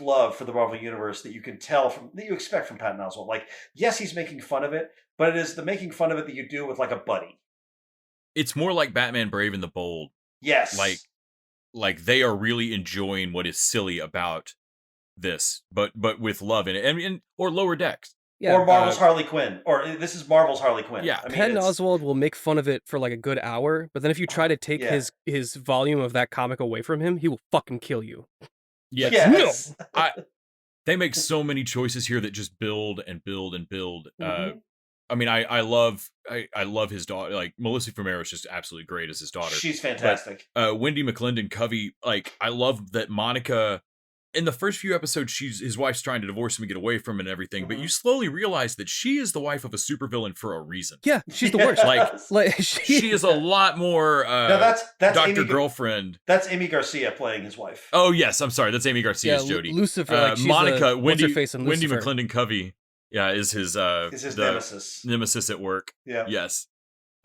love for the Marvel Universe that you can tell that you expect from Patton Oswalt. Like, yes, he's making fun of it, but it is the making fun of it that you do with like a buddy. It's more like Batman Brave and the Bold. Yes. Like they are really enjoying what is silly about this, but with love in it, or Lower Decks. Yeah, or Marvel's Harley Quinn. Or this is Marvel's Harley Quinn. Yeah. Patton Oswalt will make fun of it for like a good hour, but then if you try to take his volume of that comic away from him, he will fucking kill you. Yes. No. They make so many choices here that just build and build and build. Mm-hmm. I mean, I love his daughter. Like, Melissa Fumero is just absolutely great as his daughter. She's fantastic. But, Wendy McClendon-Covey, like, I love that Monica, in the first few episodes, his wife's trying to divorce him and get away from him and everything, but you slowly realize that she is the wife of a supervillain for a reason. Yeah, she's the worst. Like she is a lot more that's Dr. Girlfriend. That's Amy Garcia playing his wife. Oh, yes, I'm sorry. That's Amy Garcia's Jody. Lucifer, like Monica, Wendy Wendy McClendon-Covey, is his nemesis at work. Yeah. Yes.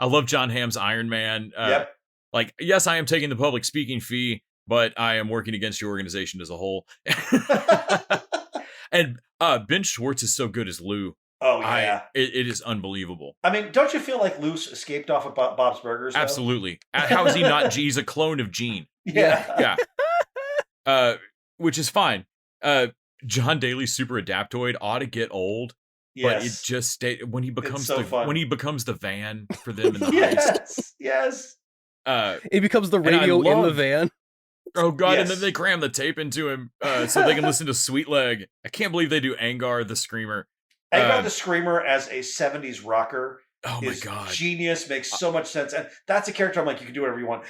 I love John Hamm's Iron Man. Yep. Like, yes, I am taking the public speaking fee, but I am working against your organization as a whole. And Ben Schwartz is so good as Lou. Oh, yeah. It is unbelievable. I mean, don't you feel like Lou escaped off of Bob's Burgers, though? Absolutely. How is he not? He's a clone of Gene. Yeah. Which is fine. John Daly's Super Adaptoid ought to get old. But it just stayed when he becomes the van for them in the heist. Yes. It becomes the radio in the van. Oh God! Yes. And then they cram the tape into him so they can listen to Sweet Leg. I can't believe they do Angar the Screamer. Angar the Screamer as a 70s rocker. Oh my God! Genius, makes so much sense, and that's a character I'm like, you can do whatever you want.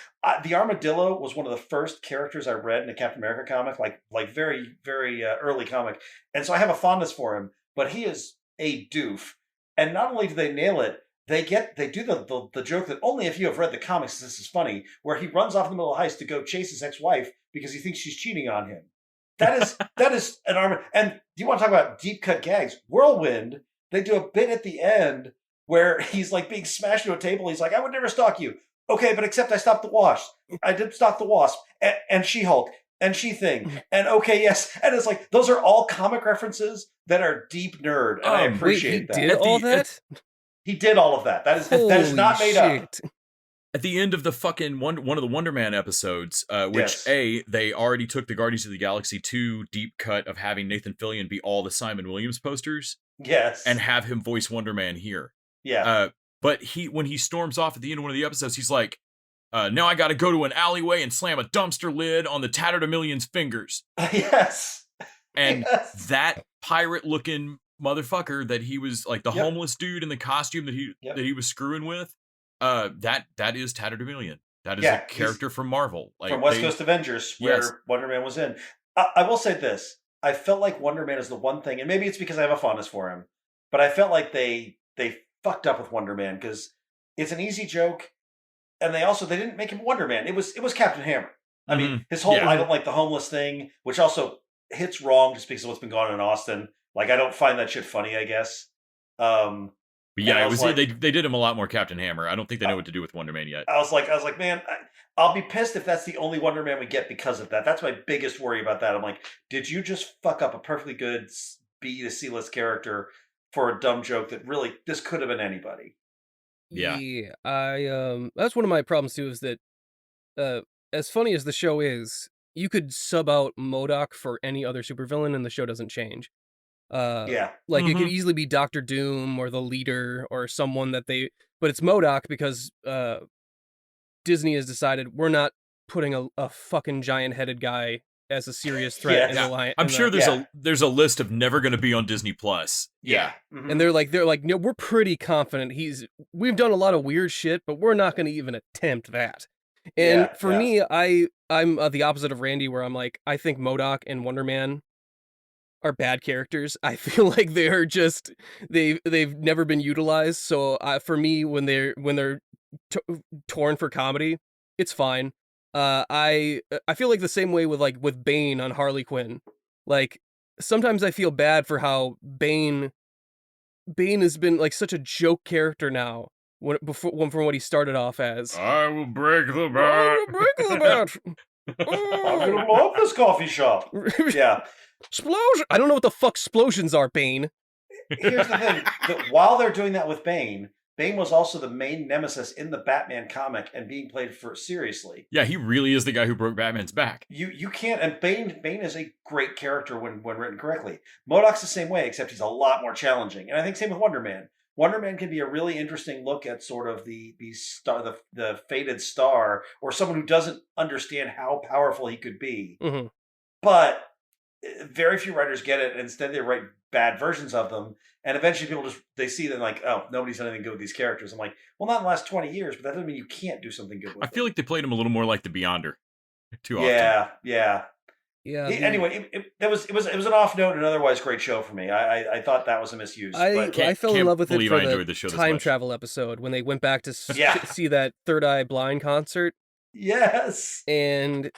The Armadillo was one of the first characters I read in a Captain America comic, like very very early comic, and so I have a fondness for him. But he is a doof, and not only do they nail it, they do the joke that only if you have read the comics this is funny, where he runs off in the middle of the heist to go chase his ex-wife because he thinks she's cheating on him. That is an armor. And do you want to talk about deep cut gags? Whirlwind, they do a bit at the end where he's like being smashed to a table. He's like, I would never stalk you. Okay, but except I stopped the Wasp. I did stop the Wasp and She-Hulk and She-Thing and okay, yes, and it's like those are all comic references that are deep nerd, and I appreciate wait, he that. did all that? He did all of that. That is not made up. At the end of the fucking one of the Wonder Man episodes, which they already took the Guardians of the Galaxy 2 deep cut of having Nathan Fillion be all the Simon Williams posters. Yes. And have him voice Wonder Man here. Yeah. But when he storms off at the end of one of the episodes, he's like, now I gotta go to an alleyway and slam a dumpster lid on the Tatterdemillion's fingers. Yes. And that pirate-looking motherfucker that he was, like, the homeless dude in the costume that he was screwing with, that is Tatterdemillion. That is a character from Marvel. Like, from West Coast Avengers, where Wonder Man was in. I will say this. I felt like Wonder Man is the one thing, and maybe it's because I have a fondness for him, but I felt like they fucked up with Wonder Man because it's an easy joke, and they didn't make him Wonder Man. It was Captain Hammer. I mean, his whole I don't like the homeless thing, which also hits wrong just because of what's been going on in Austin. Like, I don't find that shit funny, I guess. But yeah, it was like, they did him a lot more Captain Hammer. I don't think they know what to do with Wonder Man yet. I was like, man, I'll be pissed if that's the only Wonder Man we get because of that. That's my biggest worry about that. I'm like, did you just fuck up a perfectly good B to C list character for a dumb joke that really this could have been anybody? Yeah, that's one of my problems too. Is that as funny as the show is, you could sub out MODOK for any other supervillain, and the show doesn't change. Like it could easily be Doctor Doom or the Leader or someone that but it's MODOK because Disney has decided we're not putting a fucking giant-headed guy as a serious threat in the line. I'm sure there's a list of never going to be on Disney Plus. Yeah. Mm-hmm. And they're like, no, we're pretty confident we've done a lot of weird shit, but we're not going to even attempt that. And for me, I'm the opposite of Randy, where I'm like, I think MODOK and Wonder Man are bad characters. I feel like they're just they've never been utilized. So for me, when they're torn for comedy, it's fine. I feel like the same way with Bane on Harley Quinn. Like sometimes I feel bad for how Bane has been like such a joke character now. From what he started off as. I will break the bat. I'm gonna blow up this coffee shop. Yeah. Explosion! I don't know what the fuck explosions are, Bane. Here's the thing. That while they're doing that with Bane was also the main nemesis in the Batman comic and being played seriously. Yeah, he really is the guy who broke Batman's back. You can't, and Bane is a great character when written correctly. MODOK's the same way, except he's a lot more challenging. And I think same with Wonder Man. Wonder Man can be a really interesting look at sort of the fated star, or someone who doesn't understand how powerful he could be. Mm-hmm. But very few writers get it, and instead they write bad versions of them. And eventually people they see them like, oh, nobody's done anything good with these characters. I'm like, well, not in the last 20 years, but that doesn't mean you can't do something good with them. I feel like they played him a little more like the Beyonder too often. Yeah. Anyway, it was an off note and an otherwise great show for me. I thought that was a misuse. I fell in love with it for the time travel episode when they went back to see that Third Eye Blind concert. Yes. And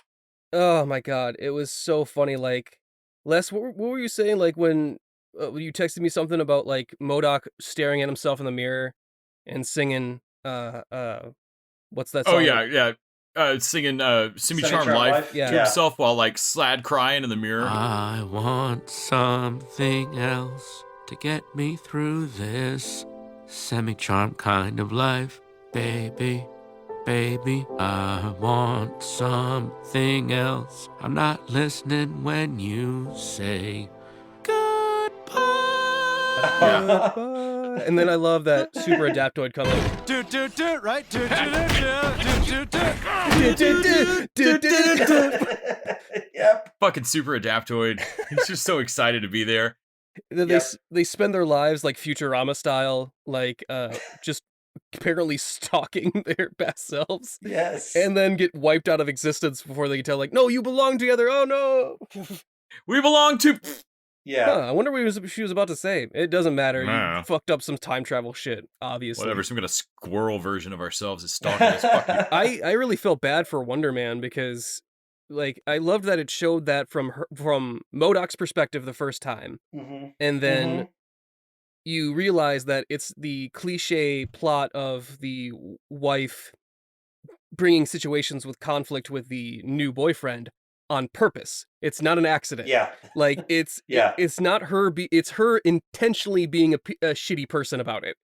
oh my god, it was so funny. Like, Les, what were you saying? Like when you texted me something about like MODOK staring at himself in the mirror and singing what's that song? Oh yeah. Singing Semi-Charmed Life to himself while like sad crying in the mirror. I want something else to get me through this semi-charmed kind of life, baby. I want something else. I'm not listening when you say goodbye. And then I love that Super Adaptoid coming. Right? Yep. Fucking Super Adaptoid. He's just so excited to be there. They spend their lives like Futurama style, like just apparently stalking their past selves. Yes. And then get wiped out of existence before they can tell, like, no, you belong together. Oh no. We belong to. Yeah. Huh, I wonder what she was about to say. It doesn't matter. Nah. You fucked up some time travel shit, obviously. Whatever, some kind of squirrel version of ourselves is stalking us. Fuck you. I really felt bad for Wonder Man because, like, I loved that it showed that from MODOK's perspective the first time. Mm-hmm. And then you realize that it's the cliche plot of the wife bringing situations with conflict with the new boyfriend on purpose. It's not an accident. Yeah. Like it's it's not her. It's her intentionally being a shitty person about it.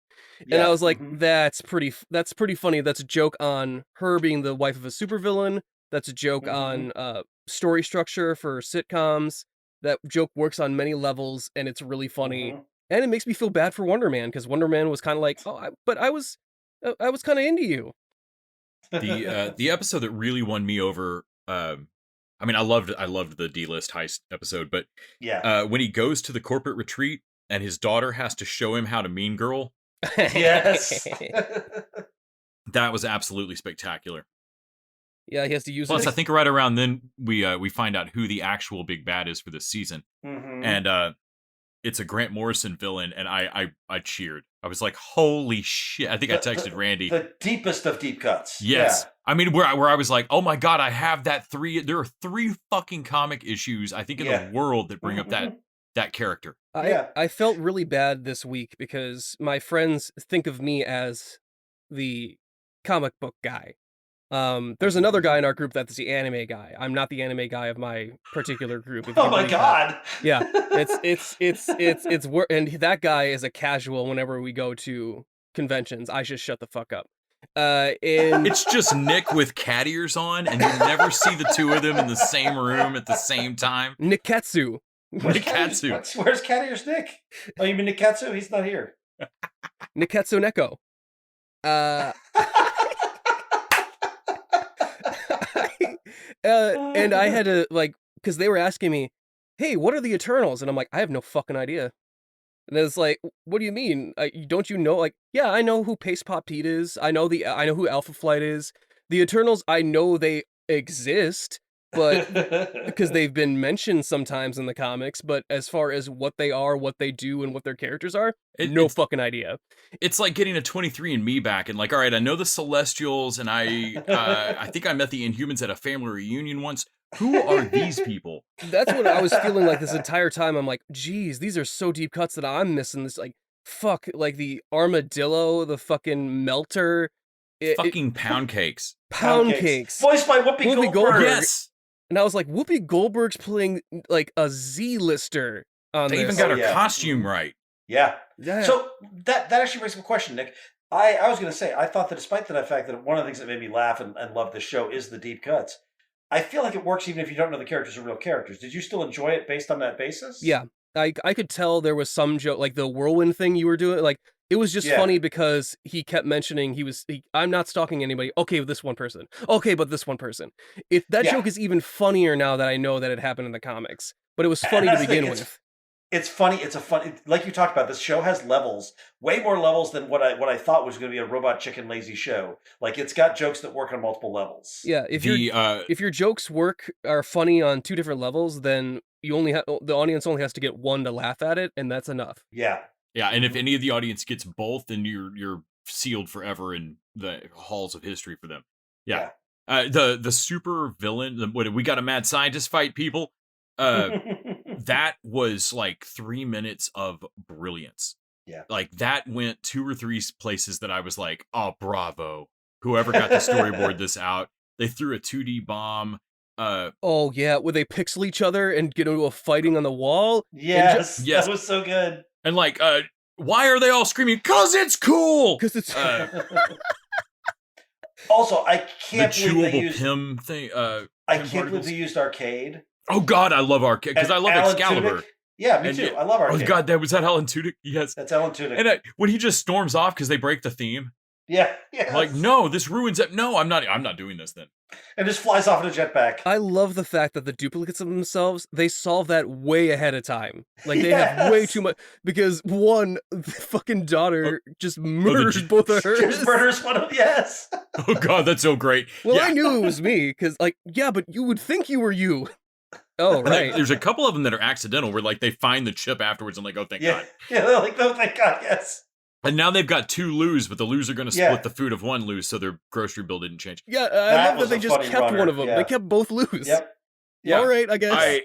And I was like, that's pretty funny. That's a joke on her being the wife of a supervillain. That's a joke on story structure for sitcoms. That joke works on many levels, and it's really funny. And it makes me feel bad for Wonder Man, because Wonder Man was kind of like, but I was kind of into you. The episode that really won me over. I mean, I loved the D-list heist episode, but when he goes to the corporate retreat and his daughter has to show him how to mean girl. Yes. That was absolutely spectacular. Yeah, he has to use. Plus, I think right around then we find out who the actual big bad is for this season, and it's a Grant Morrison villain, and I cheered. I was like, "Holy shit!" I think I texted Randy. The deepest of deep cuts. Yes, I mean where I was like, "Oh my god, I have that 3." There are 3 fucking comic issues I think in the world that bring up that character. I felt really bad this week because my friends think of me as the comic book guy. There's another guy in our group that's the anime guy. I'm not the anime guy of my particular group. Oh my god! Yeah, it's and that guy is a casual. Whenever we go to conventions, I just shut the fuck up. And it's just Nick with cat ears on, and you never see the two of them in the same room at the same time. Nikkatsu. Nikkatsu. Where's Cat Ears Nick? Oh, you mean Nikkatsu? He's not here. Nikkatsu Neko. And I had to, like, because they were asking me, hey, what are the Eternals? And I'm like, I have no fucking idea. And it's like, what do you mean? Don't you know? Like, yeah, I know who Pace Pop Pete is. I know who Alpha Flight is. The Eternals, I know they exist, but because they've been mentioned sometimes in the comics. But as far as what they are, what they do, and what their characters are, no fucking idea. It's like getting a 23andMe back and like, all right, I know the Celestials, and I think I met the Inhumans at a family reunion once. Who are these people? That's what I was feeling like this entire time. I'm like, geez, these are so deep cuts that I'm missing this. Like, fuck, like the armadillo, the fucking melter. Fucking pound cakes. Pound cakes. Voiced by Whoopi Goldberg. Yes. And I was like, Whoopi Goldberg's playing like a Z-lister on They this. even got her costume right. Yeah. Yeah. So that actually brings up a question, Nick. I was going to say, I thought that despite the fact that one of the things that made me laugh and love this show is the deep cuts, I feel like it works even if you don't know the characters are real characters. Did you still enjoy it based on that basis? Yeah. I could tell there was some joke, like the whirlwind thing you were doing. Like, it was just funny because he kept mentioning I'm not stalking anybody. Okay, with this one person. Okay, but this one person. If that joke is even funnier now that I know that it happened in the comics. But it was funny to begin with. It's funny. It's a funny, like you talked about. This show has levels, way more levels than what I thought was going to be a Robot Chicken lazy show. Like it's got jokes that work on multiple levels. Yeah, if your jokes are funny on 2 different levels, then you only the audience only has to get one to laugh at it, and that's enough. Yeah. Yeah, and if any of the audience gets both, then you're sealed forever in the halls of history for them. Yeah. The super villain, we got a mad scientist fight, people. That was like 3 minutes of brilliance. Yeah. Like that went 2 or 3 places that I was like, oh, bravo. Whoever got to storyboard this out. They threw a 2D bomb. Oh yeah, where they pixel each other and get into a fighting on the wall. Yes, that was so good. And like, why are they all screaming? 'Cause it's cool. 'Cause it's Also, I can't the believe they chewable used Pym thing. I can't believe they used arcade. Oh God, I love arcade because I love Alan Excalibur. Tudyk. Yeah, me too. I love arcade. Oh God, was that Alan Tudyk? Yes, that's Alan Tudyk. And when he just storms off because they break the theme. Yeah. I'm like, no, this ruins it. No, I'm not doing this then. And just flies off in a jetpack. I love the fact that the duplicates of themselves, they solve that way ahead of time. Like they have way too much because one the fucking daughter just murders both of her. Just murders one of yes. Oh God, that's so great. Well, I knew it was me because like but you would think you were you. Oh right. There's a couple of them that are accidental where like they find the chip afterwards and like, oh thank God. Yeah, they're like, oh thank God, yes. And now they've got 2 Loos, but the Loos are going to split the food of 1 Loo, so their grocery bill didn't change. Yeah, I love that they just kept one of them. Yeah. They kept both Loos. Yep. Yeah. All right, I guess.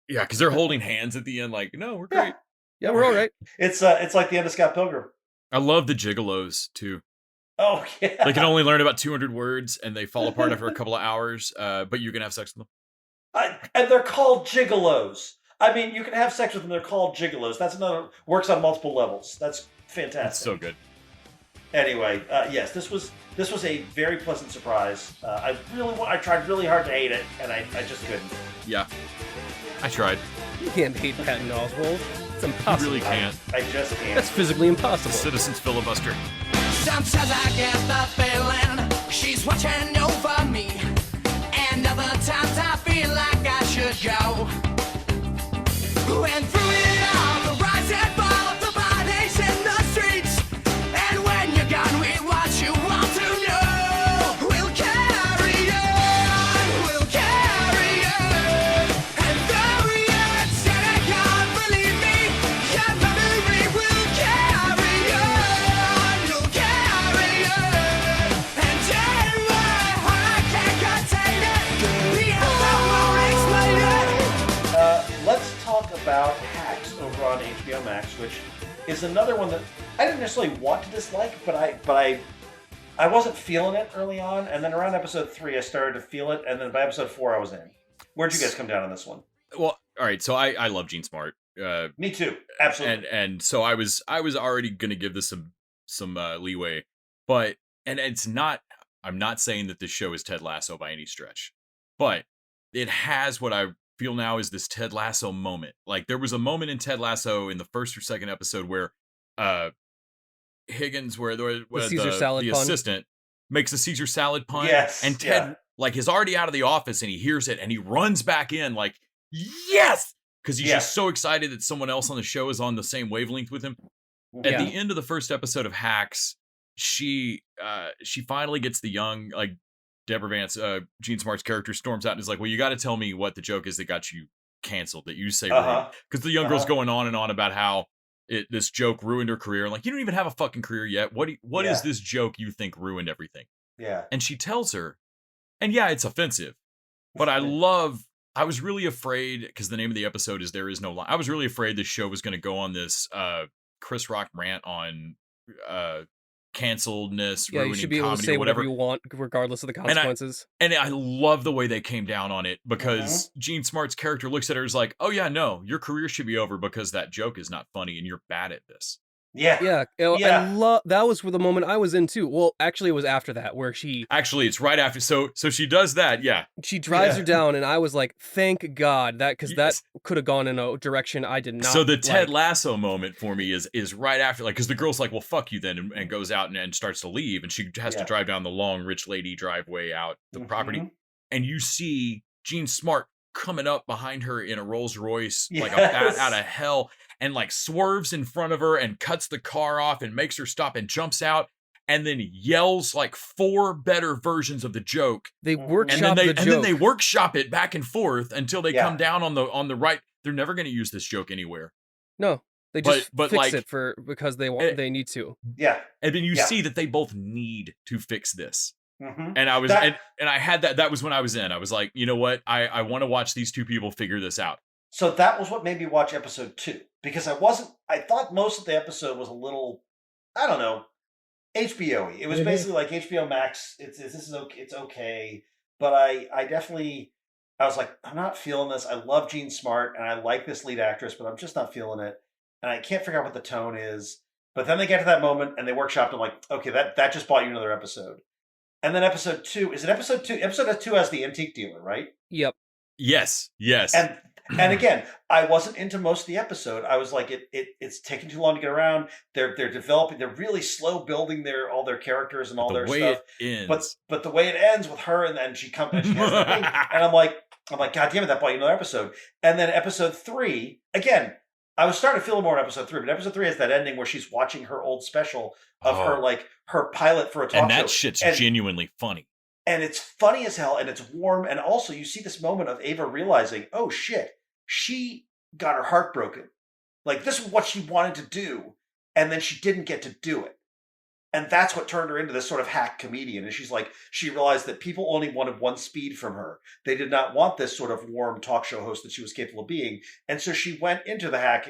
Yeah, because they're holding hands at the end, like, no, we're great. Yeah, we're all right. It's like the end of Scott Pilgrim. I love the Gigolos too. Oh yeah. They can only learn about 200 words, and they fall apart after a couple of hours. But you can have sex with them. And they're called gigolos. I mean, you can have sex with them. They're called gigolos. That's another works on multiple levels. That's fantastic. That's so good. Anyway, yes, this was a very pleasant surprise. I tried really hard to hate it, and I just couldn't. Yeah, I tried. You can't hate Patton Oswalt. It's impossible. You really can't. I just can't. That's physically impossible. Citizens filibuster. Sometimes I get the feeling she's watching over me, and other times I feel like I should go. And through it all, the rise and fall of the bodies in the streets, and when you're gone, we watch you all to know. We'll carry on, and though you're cynical, believe me, your memory will carry on. You'll carry on, and in my heart I can't contain it. The anthem won't explain it. Let's talk about Hacks over on HBO Max, which is another one that I didn't necessarily want to dislike, but I wasn't feeling it early on, and then around episode 3 I started to feel it, and then by episode 4 I was in. Where'd you guys come down on this one? Well, all right. So I love Gene Smart. Me too, absolutely. And so I was already gonna give this some leeway, but it's not. I'm not saying that this show is Ted Lasso by any stretch, but it has what I feel now is this Ted Lasso moment. Like there was a moment in Ted Lasso in the first or second episode where Higgins, where the Caesar salad the pun. assistant makes a Caesar salad pun. Yes, and Ted like is already out of the office and he hears it and he runs back in like, yes! Because he's just so excited that someone else on the show is on the same wavelength with him. At the end of the first episode of Hacks, she finally gets the young, like, Deborah Vance, Gene Smart's character, storms out and is like, well, you got to tell me what the joke is that got you canceled, that you say ruined. Because the young girl's going on and on about how this joke ruined her career. And like, you don't even have a fucking career yet. What is this joke you think ruined everything? Yeah. And she tells her, and yeah, it's offensive, but I was really afraid, because the name of the episode is There Is No Line. I was really afraid the show was going to go on this Chris Rock rant on canceledness, yeah, ruining you should be able comedy, to say whatever you want, regardless of the consequences. And I love the way they came down on it, because Gene Smart's character looks at her as like, oh yeah, no, your career should be over because that joke is not funny and you're bad at this. Yeah. That was the moment I was in too. Well, actually, it was after that where she. Actually, it's right after. So she does that. Yeah. She drives her down, and I was like, "Thank God that," because that could have gone in a direction I did not. So the Ted Lasso moment for me is right after, like, because the girl's like, "Well, fuck you then," and goes out and starts to leave, and she has to drive down the long rich lady driveway out the property, and you see Gene Smart coming up behind her in a Rolls Royce, like a bat out of hell, and like swerves in front of her and cuts the car off and makes her stop and jumps out and then yells like 4 better versions of the joke. They workshop the joke. And then they workshop it back and forth until they come down on the right. They're never going to use this joke anywhere. No, they just but fix like, it because they they need to. Yeah. And then you see that they both need to fix this. Mm-hmm. And I was and I had that was when I was in. I was like, you know what? I want to watch these two people figure this out. So that was what made me watch episode 2, because I thought most of the episode was a little, I don't know, HBO-y. It was basically like HBO Max. It's okay, but I definitely, I was like, I'm not feeling this. I love Gene Smart and I like this lead actress, but I'm just not feeling it, and I can't figure out what the tone is. But then they get to that moment and they workshopped. I'm like, okay, that just bought you another episode. And then episode 2, is it episode 2? Episode 2 has the antique dealer, right? Yep. Yes. And again, I wasn't into most of the episode. I was like, it's taking too long to get around. They're developing. They're really slow building all their characters and all their stuff. It ends. But the way it ends with her and then she comes and she has the thing, and I'm like, God damn it, that bought you another episode. And then episode 3, again, I was starting to feel more in episode 3, but episode 3 has that ending where she's watching her old special of her pilot for a talk show. And that shit's genuinely funny. And it's funny as hell, and it's warm. And also, you see this moment of Ava realizing, oh shit, she got her heart broken. Like, this is what she wanted to do, and then she didn't get to do it. And that's what turned her into this sort of hack comedian. And she's like, she realized that people only wanted one speed from her. They did not want this sort of warm talk show host that she was capable of being. And so she went into the hack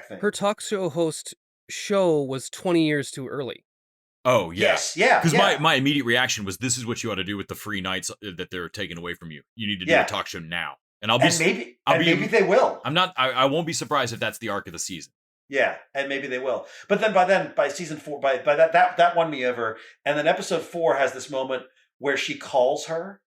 thing. Her talk show host show was 20 years too early. Oh, yeah. Yes, yeah. Because yeah. my immediate reaction was, this is what you ought to do with the free nights that they're taking away from you. You need to do Yeah. a talk show now. And maybe they will. I won't be surprised if that's the arc of the season. Yeah, and maybe they will. But then by season 4, by that won me over. And then episode 4 has this moment where she calls her,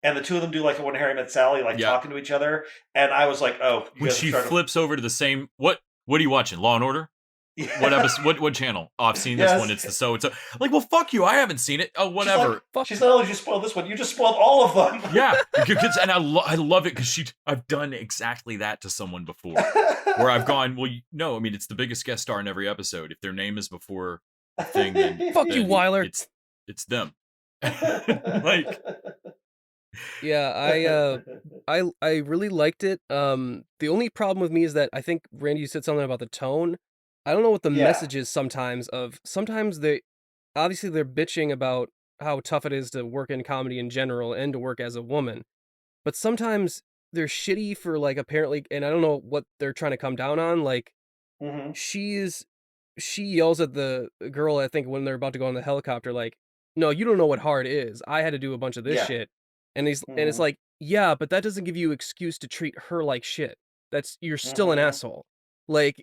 and the two of them do like a When Harry Met Sally, like talking to each other. And I was like, oh, when she flips over to the same what are you watching? Law and Order? Yeah. What episode? What channel? Oh, I've seen this one. It's the so. Like, well, fuck you. I haven't seen it. Oh, whatever. She's not only just spoiled this one, you just spoiled all of them. Yeah, and I love it because I've done exactly that to someone before, where I've gone, well, no, I mean, it's the biggest guest star in every episode. If their name is before the thing, then fuck you, Weiler. It's them. Like, yeah, I really liked it. The only problem with me is that I think Randy, you said something about the tone. I don't know what the message is sometimes they're bitching about how tough it is to work in comedy in general and to work as a woman. But sometimes they're shitty for like apparently, and I don't know what they're trying to come down on. Like she yells at the girl, I think when they're about to go on the helicopter, like, no, you don't know what hard is. I had to do a bunch of this shit. And and it's like, yeah, but that doesn't give you excuse to treat her like shit. You're still an asshole. Like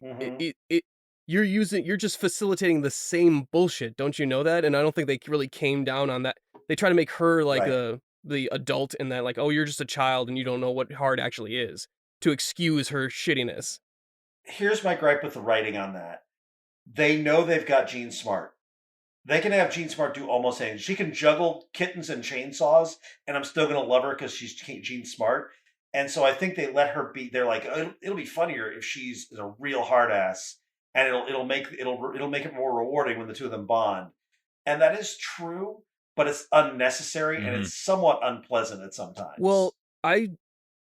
you're just facilitating the same bullshit. Don't you know that? And I don't think they really came down on that. They try to make her like the adult in that, like, oh, you're just a child and you don't know what hard actually is, to excuse her shittiness. Here's my gripe with the writing on that. They know they've got Jean Smart. They can have Jean Smart do almost anything. She can juggle kittens and chainsaws, and I'm still going to love her because she's Jean Smart. And so I think they let her be. They're like, it'll be funnier if she's a real hard ass, and it'll make it more rewarding when the two of them bond. And that is true, but it's unnecessary and it's somewhat unpleasant at some times. Well,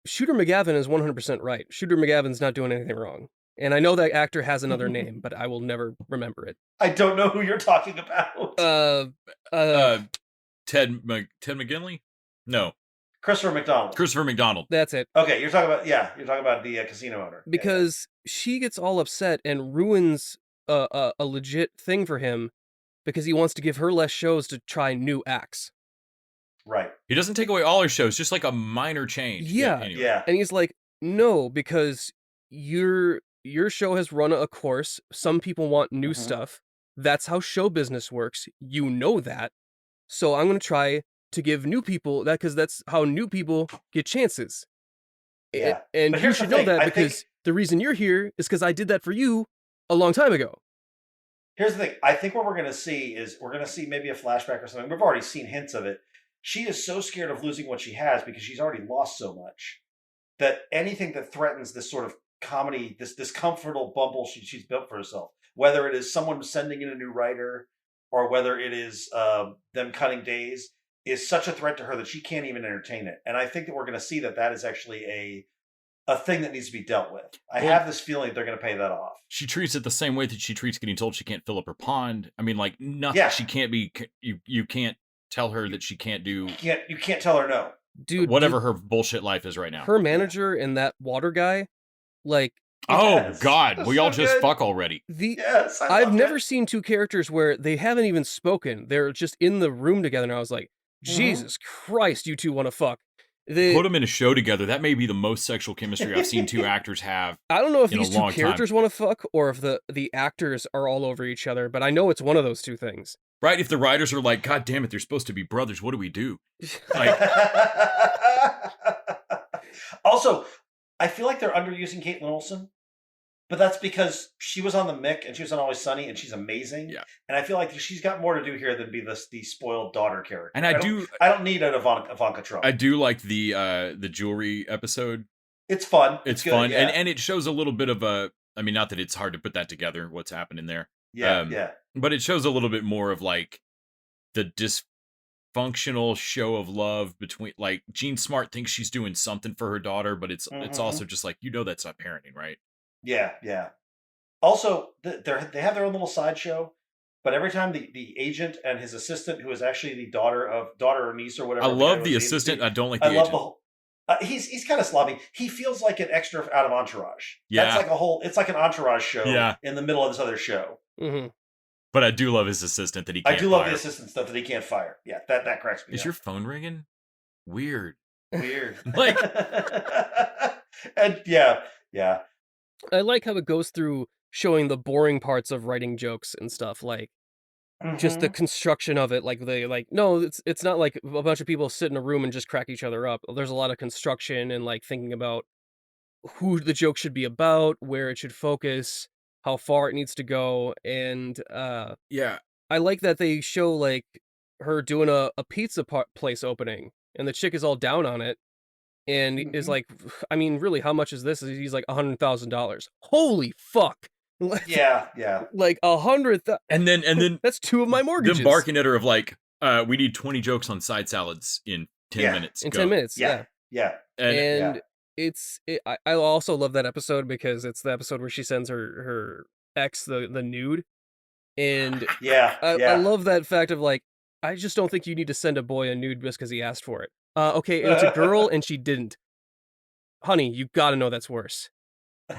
Shooter McGavin is 100% right. Shooter McGavin's not doing anything wrong. And I know that actor has another name, but I will never remember it. I don't know who you're talking about. Ted McGinley? No. Christopher McDonald. That's it. Okay, you're talking about the casino owner. Because she gets all upset and ruins a legit thing for him because he wants to give her less shows to try new acts. Right. He doesn't take away all her shows, just like a minor change. Yeah. Anyway. Yeah. And he's like, no, because your show has run a course. Some people want new stuff. That's how show business works. You know that. So I'm going to try to give new people that, because that's how new people get chances. Yeah. And you should know that because the reason you're here is because I did that for you a long time ago. Here's the thing. I think what we're going to see maybe a flashback or something. We've already seen hints of it. She is so scared of losing what she has because she's already lost so much that anything that threatens this sort of comedy, this comfortable bubble she's built for herself, whether it is someone sending in a new writer or whether it is them cutting days, is such a threat to her that she can't even entertain it. And I think that we're going to see that is actually a thing that needs to be dealt with. I have this feeling they're going to pay that off. She treats it the same way that she treats getting told she can't fill up her pond. I mean, like, nothing. Yeah. She can't be. You can't tell her that she can't do. You can't tell her no, dude. Whatever her bullshit life is right now. Her manager and that water guy, like. Oh God, we all just fuck already. I've never seen two characters where they haven't even spoken. They're just in the room together, and I was like, Jesus Christ, you two want to fuck. Put them in a show together. That may be the most sexual chemistry I've seen two actors have. I don't know if these two characters want to fuck or if the actors are all over each other, but I know it's one of those two things. Right? If the writers are like, God damn it, they're supposed to be brothers. What do we do? Like, also, I feel like they're underusing Caitlin Olsen, but that's because she was on the Mick and she was on Always Sunny and she's amazing. Yeah. And I feel like she's got more to do here than be the spoiled daughter character. And I don't need an Ivanka Trump. I do like the jewelry episode. It's fun. It's good, fun. Yeah. And it shows a little bit of I mean, not that it's hard to put that together, what's happening there. Yeah. But it shows a little bit more of like the dysfunctional show of love between, like, Jean Smart thinks she's doing something for her daughter, but it's also just like, that's not parenting, right? Yeah. Also, they have their own little sideshow, but every time the agent and his assistant, who is actually the daughter or niece or whatever. I love the assistant. I don't like the agent. Love the whole. He's kind of sloppy. He feels like an extra out of Entourage. Yeah, that's like it's like an Entourage show in the middle of this other show. Mm-hmm. But I do love his assistant that he can't I do love fire. the assistant stuff that he can't fire. Yeah, that cracks me Is up. your phone ringing? Weird. Weird. Like- and yeah. I like how it goes through showing the boring parts of writing jokes and stuff, like just the construction of it. Like no, it's not like a bunch of people sit in a room and just crack each other up. There's a lot of construction and like thinking about who the joke should be about, where it should focus, how far it needs to go, and Yeah. I like that they show like her doing a pizza place opening, and the chick is all down on it, and is like, I mean, really, how much is this? He's like $100,000. Holy fuck! Yeah. Like 100,000, And then that's 2 of my mortgages. them barking at her of like, we need 20 jokes on side salads in 10 minutes. in Go. 10 minutes. Yeah. And I also love that episode because it's the episode where she sends her ex the nude, and I love that fact of like, I just don't think you need to send a boy a nude just because he asked for it. Okay, it's a girl and she didn't. Honey, you gotta know that's worse. She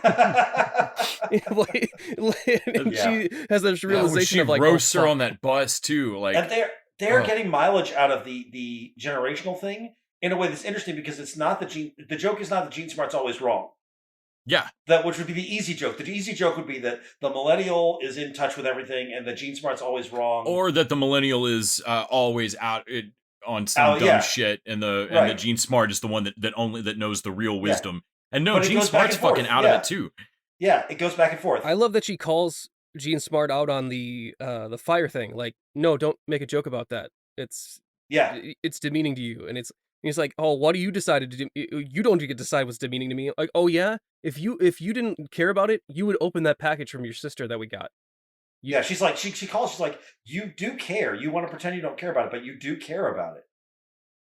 has this realization she of like, roasts oh, her fuck. on that bus too. Like, And they're getting mileage out of the generational thing in a way that's interesting because it's not the joke is not that Gene Smart's always wrong. Yeah. Which would be the easy joke. The easy joke would be that the millennial is in touch with everything and that Gene Smart's always wrong. Or that the millennial is always out on some dumb shit, and the Gene Smart is the one that knows the real wisdom. And no, Gene Smart's fucking out of it too. Yeah, it goes back and forth. I love that she calls Gene Smart out on the fire thing. Like, no, don't make a joke about that. It's demeaning to you, and he's like, oh, what do you decided to do? You don't get to decide what's demeaning to me. Like, oh yeah, if you didn't care about it, you would open that package from your sister that we got. Yeah, she's like, she calls, she's like, you do care. You want to pretend you don't care about it, but you do care about it.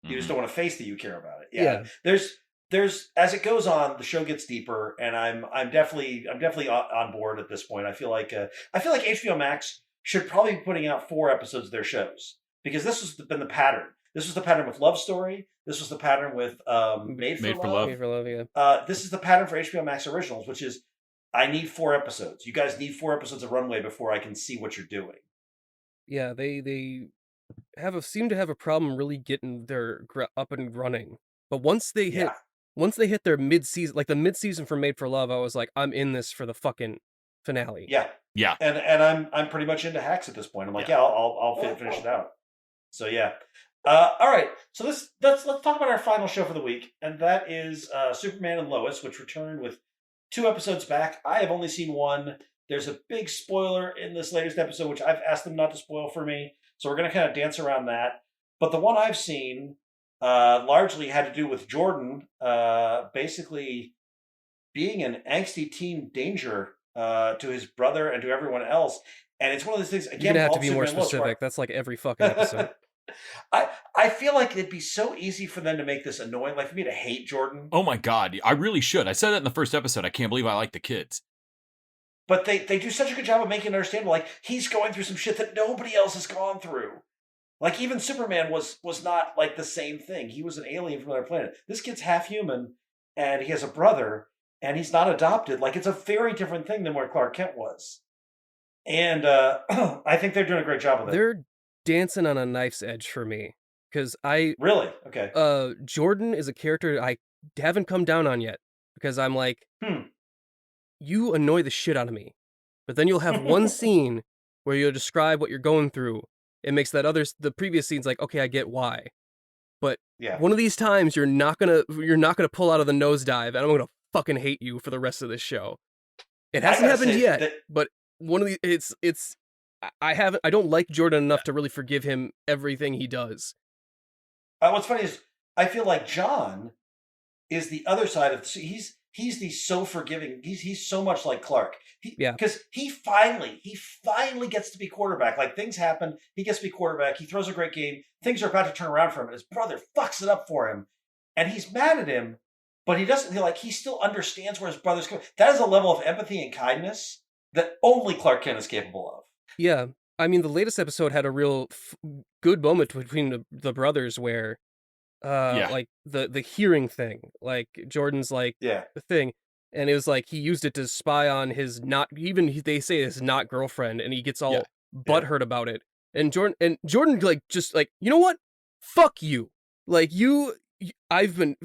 You just don't want to face that you care about it. Yeah. There's as it goes on, the show gets deeper, and I'm definitely on board at this point. I feel like HBO Max should probably be putting out 4 episodes of their shows because this has been the pattern. This was the pattern with Love Story. This was the pattern with Made for Love. Made for Love, yeah. This is the pattern for HBO Max originals, which is I need 4 episodes. You guys need 4 episodes of runway before I can see what you're doing. Yeah, they seem to have a problem really getting their up and running. But once they hit their mid-season, like the mid-season for Made for Love, I was like, I'm in this for the fucking finale. Yeah. And I'm pretty much into Hacks at this point. I'm like, I'll finish it out. So yeah. All right. So let's talk about our final show for the week, and that is Superman and Lois, which returned with 2 episodes back. I have only seen 1. There's a big spoiler in this latest episode, which I've asked them not to spoil for me. So we're going to kind of dance around that. But the one I've seen largely had to do with Jordan basically being an angsty teen danger to his brother and to everyone else. And it's one of those things, again, you're going to have to be more Superman specific. That's like every fucking episode. I feel like it'd be so easy for them to make this annoying, like for me to hate Jordan. Oh my God, I really should. I said that in the first episode. I can't believe I like the kids. But they do such a good job of making it understandable. Like, he's going through some shit that nobody else has gone through. Like, even Superman was not like the same thing. He was an alien from another planet. This kid's half human, and he has a brother, and he's not adopted. Like, it's a very different thing than what Clark Kent was. And I think they're doing a great job with it. They're dancing on a knife's edge for me. Because Really? Okay. Jordan is a character I haven't come down on yet. Because I'm like, you annoy the shit out of me. But then you'll have one scene where you'll describe what you're going through. It makes the previous scenes like, okay, I get why. But one of these times you're not gonna pull out of the nosedive, and I'm gonna fucking hate you for the rest of this show. It hasn't happened yet, but one of these, I don't like Jordan enough to really forgive him everything he does. What's funny is I feel like John is the other side of he's the so forgiving. He's so much like Clark. Because he finally gets to be quarterback. Like, things happen, he gets to be quarterback. He throws a great game. Things are about to turn around for him, and his brother fucks it up for him, and he's mad at him. But he doesn't feel like he still understands where his brother's coming. That is a level of empathy and kindness that only Clark Kent is capable of. Yeah, I mean, the latest episode had a real good moment between the brothers where, like the hearing thing, like Jordan's like the thing, and it was like he used it to spy on his they say his not girlfriend, and he gets all butthurt about it. And Jordan like just like, you know what? Fuck you. Like I've been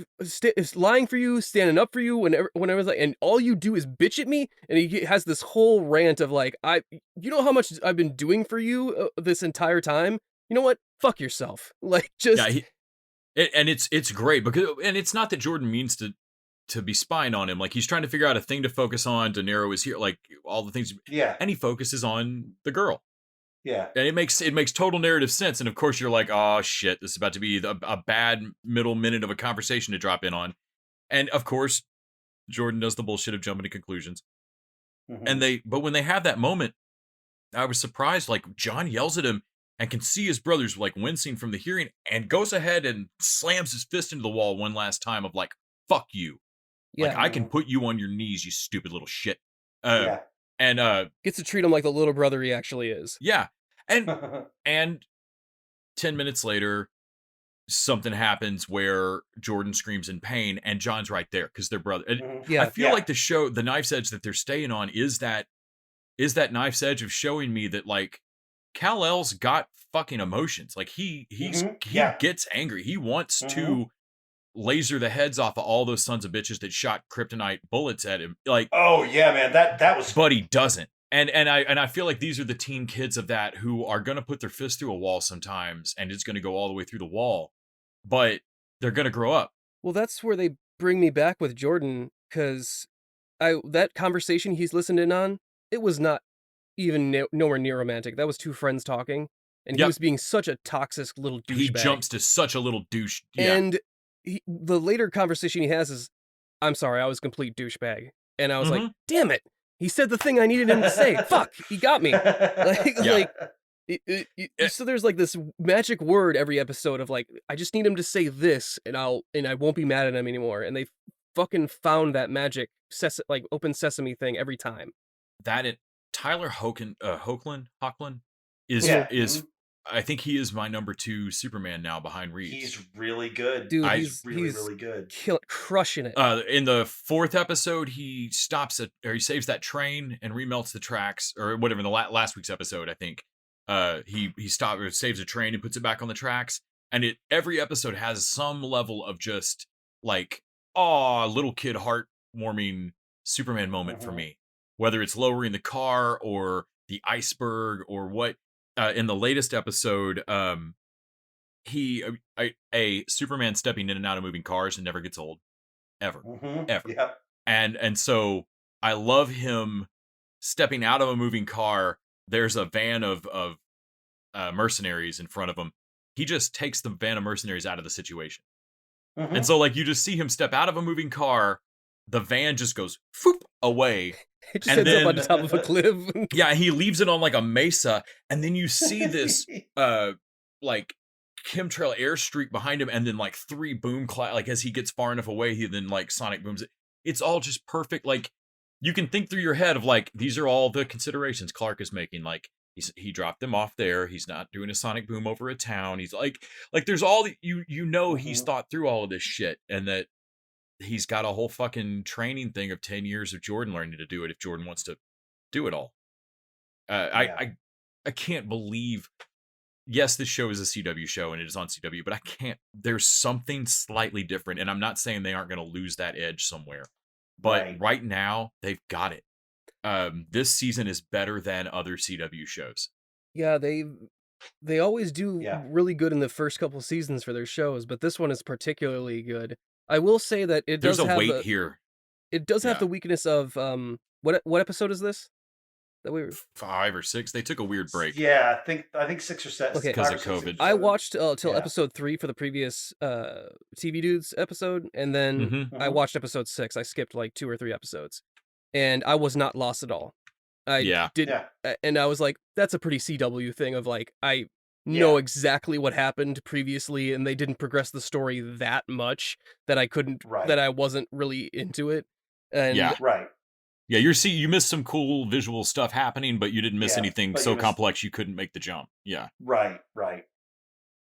lying for you, standing up for you whenever like, and all you do is bitch at me. And he has this whole rant of like, you know how much I've been doing for you this entire time. You know what? Fuck yourself. Like just. Yeah, and it's great because, and it's not that Jordan means to be spying on him. Like he's trying to figure out a thing to focus on. De Niro is here, like all the things. Yeah. And he focuses on the girl. Yeah. And it makes total narrative sense. And of course you're like, oh shit, this is about to be a bad middle minute of a conversation to drop in on. And of course, Jordan does the bullshit of jumping to conclusions. And but when they have that moment, I was surprised, like John yells at him and can see his brother's like wincing from the hearing and goes ahead and slams his fist into the wall one last time of like, fuck you. Yeah. Like I can put you on your knees, you stupid little shit. Yeah. And gets to treat him like the little brother he actually is. Yeah. And 10 minutes later, something happens where Jordan screams in pain and John's right there because they're brother. Yeah. I feel like the knife's edge that they're staying on is that knife's edge of showing me that like Kal-El's got fucking emotions. Like he gets angry. He wants to laser the heads off of all those sons of bitches that shot kryptonite bullets at him. Like, oh yeah, man, that was. But he doesn't. And I feel like these are the teen kids of that who are gonna put their fist through a wall sometimes, and it's gonna go all the way through the wall, but they're gonna grow up. Well, that's where they bring me back with Jordan, because that conversation he's listened in on, it was not even nowhere near romantic. That was two friends talking, and he was being such a toxic little douchebag. He jumps to such a little douche. Yeah. And the later conversation he has is, "I'm sorry, I was a complete douchebag," and I was like, "Damn it." He said the thing I needed him to say. Fuck, he got me. So there's like this magic word every episode of like, I just need him to say this, and I won't be mad at him anymore. And they fucking found that magic like open sesame thing every time. Tyler Hoechlin is I think he is my number 2 Superman now behind Reeves. He's really good. Dude, he's really good. Crushing it. In the 4th episode, he he saves that train and remelts the tracks, or whatever. In the last week's episode, I think he saves a train and puts it back on the tracks. And every episode has some level of just like, little kid heartwarming Superman moment for me. Whether it's lowering the car or the iceberg or what. In the latest episode, a Superman stepping in and out of moving cars and never gets old, ever. Yep. And so I love him stepping out of a moving car. There's a van of mercenaries in front of him. He just takes the van of mercenaries out of the situation, and so like you just see him step out of a moving car. The van just goes foop away. It just ends up on top of a cliff. Yeah, he leaves it on like a mesa, and then you see this like chemtrail airstreak behind him, and then like 3 boom like as he gets far enough away, he then like sonic booms it. It's all just perfect. Like you can think through your head of like, these are all the considerations Clark is making. Like he dropped them off there. He's not doing a sonic boom over a town. He's like there's all the, he's thought through all of this shit, and that he's got a whole fucking training thing of 10 years of Jordan learning to do it if Jordan wants to do it all. I can't believe, yes, this show is a CW show and it is on CW, but there's something slightly different. And I'm not saying they aren't going to lose that edge somewhere, but right now they've got it. This season is better than other CW shows. Yeah, they always do really good in the first couple seasons for their shows, but this one is particularly good. I will say that there's a weight here. It does have the weakness of what episode is this? That we were 5 or 6. They took a weird break. Yeah, I think 6 or 7 because of COVID. I watched till episode 3 for the previous TV Dudes episode, and then I watched episode 6. I skipped like 2 or 3 episodes, and I was not lost at all. And I was like, that's a pretty CW thing of like, I know exactly what happened previously, and they didn't progress the story that much that I wasn't really into it. And you missed some cool visual stuff happening, but you didn't miss anything so complex you couldn't make the jump. Yeah. Right.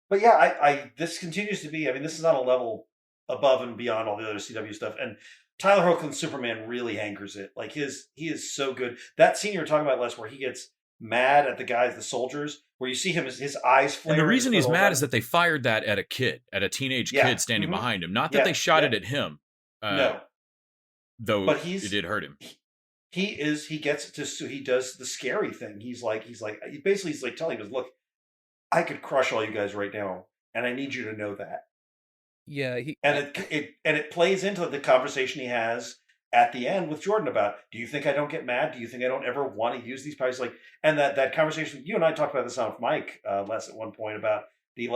But yeah, I this continues to be, I mean, this is on a level above and beyond all the other CW stuff. And Tyler Hoechlin's Superman really anchors it. Like he is so good. That scene you were talking about, Les, where he gets mad at the guys, the soldiers, where you see him, his eyes flare. And the reason he's mad is that they fired that at a kid, at a teenage kid standing behind him. Not that they shot it at him. No. Though but it did hurt him. He gets to, so he does the scary thing. He's like telling us, look, I could crush all you guys right now, and I need you to know that. Yeah, it plays into the conversation he has at the end with Jordan about, do you think I don't get mad? Do you think I don't ever want to use these powers? Like, and that conversation, you and I talked about this on Mike Les at one point about the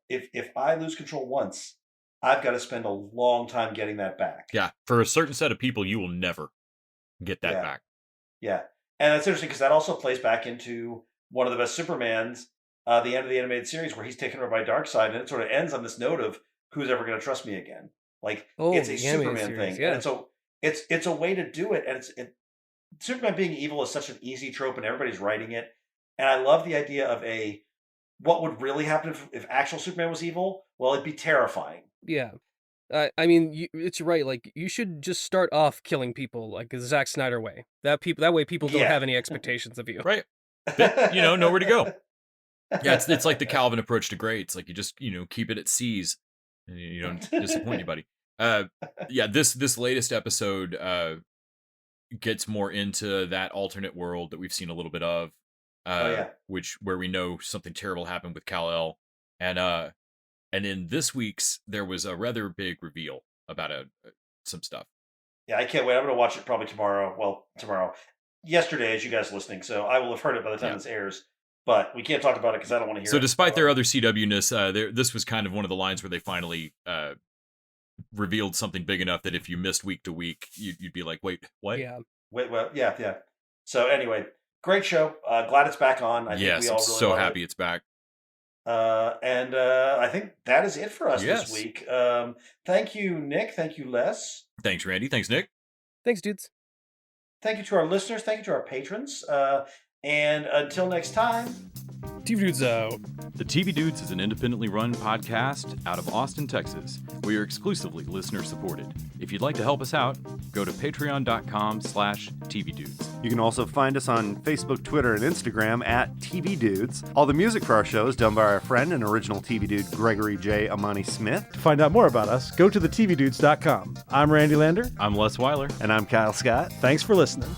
if I lose control once, I've got to spend a long time getting that back. Yeah, for a certain set of people, you will never get that back. Yeah, and it's interesting because that also plays back into one of the best Supermans, the end of the animated series, where he's taken over by Darkseid, and it sort of ends on this note of, who's ever going to trust me again? Like, it's a Superman thing. Yeah. And so it's a way to do it. And Superman being evil is such an easy trope, and everybody's writing it. And I love the idea of what would really happen if actual Superman was evil? Well, it'd be terrifying. Yeah. I mean, it's right. Like, you should just start off killing people like the Zack Snyder way. That way people don't have any expectations of you. Right. Nowhere to go. Yeah, it's like the Calvin approach to great. It's like you just, keep it at C's and you don't disappoint anybody. This latest episode gets more into that alternate world that we've seen a little bit of, where we know something terrible happened with Kal-El, and in this week's there was a rather big reveal about some stuff. Yeah, I can't wait. I'm going to watch it probably tomorrow. Well, yesterday, as you guys are listening, so I will have heard it by the time this airs. But we can't talk about it because I don't want to hear it. So despite their other CW-ness, this was kind of one of the lines where they finally revealed something big enough that if you missed week to week, you'd be like, wait, what? Yeah. Yeah. So anyway, great show. Glad it's back on. I'm so happy it's back. And I think that is it for us this week. Thank you, Nick. Thank you, Les. Thanks, Randy. Thanks, Nick. Thanks, dudes. Thank you to our listeners. Thank you to our patrons. And until next time, TV Dudes out. The TV Dudes is an independently run podcast out of Austin, Texas. We are exclusively listener supported. If you'd like to help us out, go to patreon.com/TV Dudes. You can also find us on Facebook, Twitter, and Instagram at TV Dudes. All the music for our show is done by our friend and original TV Dude, Gregory J. Amani Smith. To find out more about us, go to thetvdudes.com. I'm Randy Lander. I'm Les Weiler. And I'm Kyle Scott. Thanks for listening.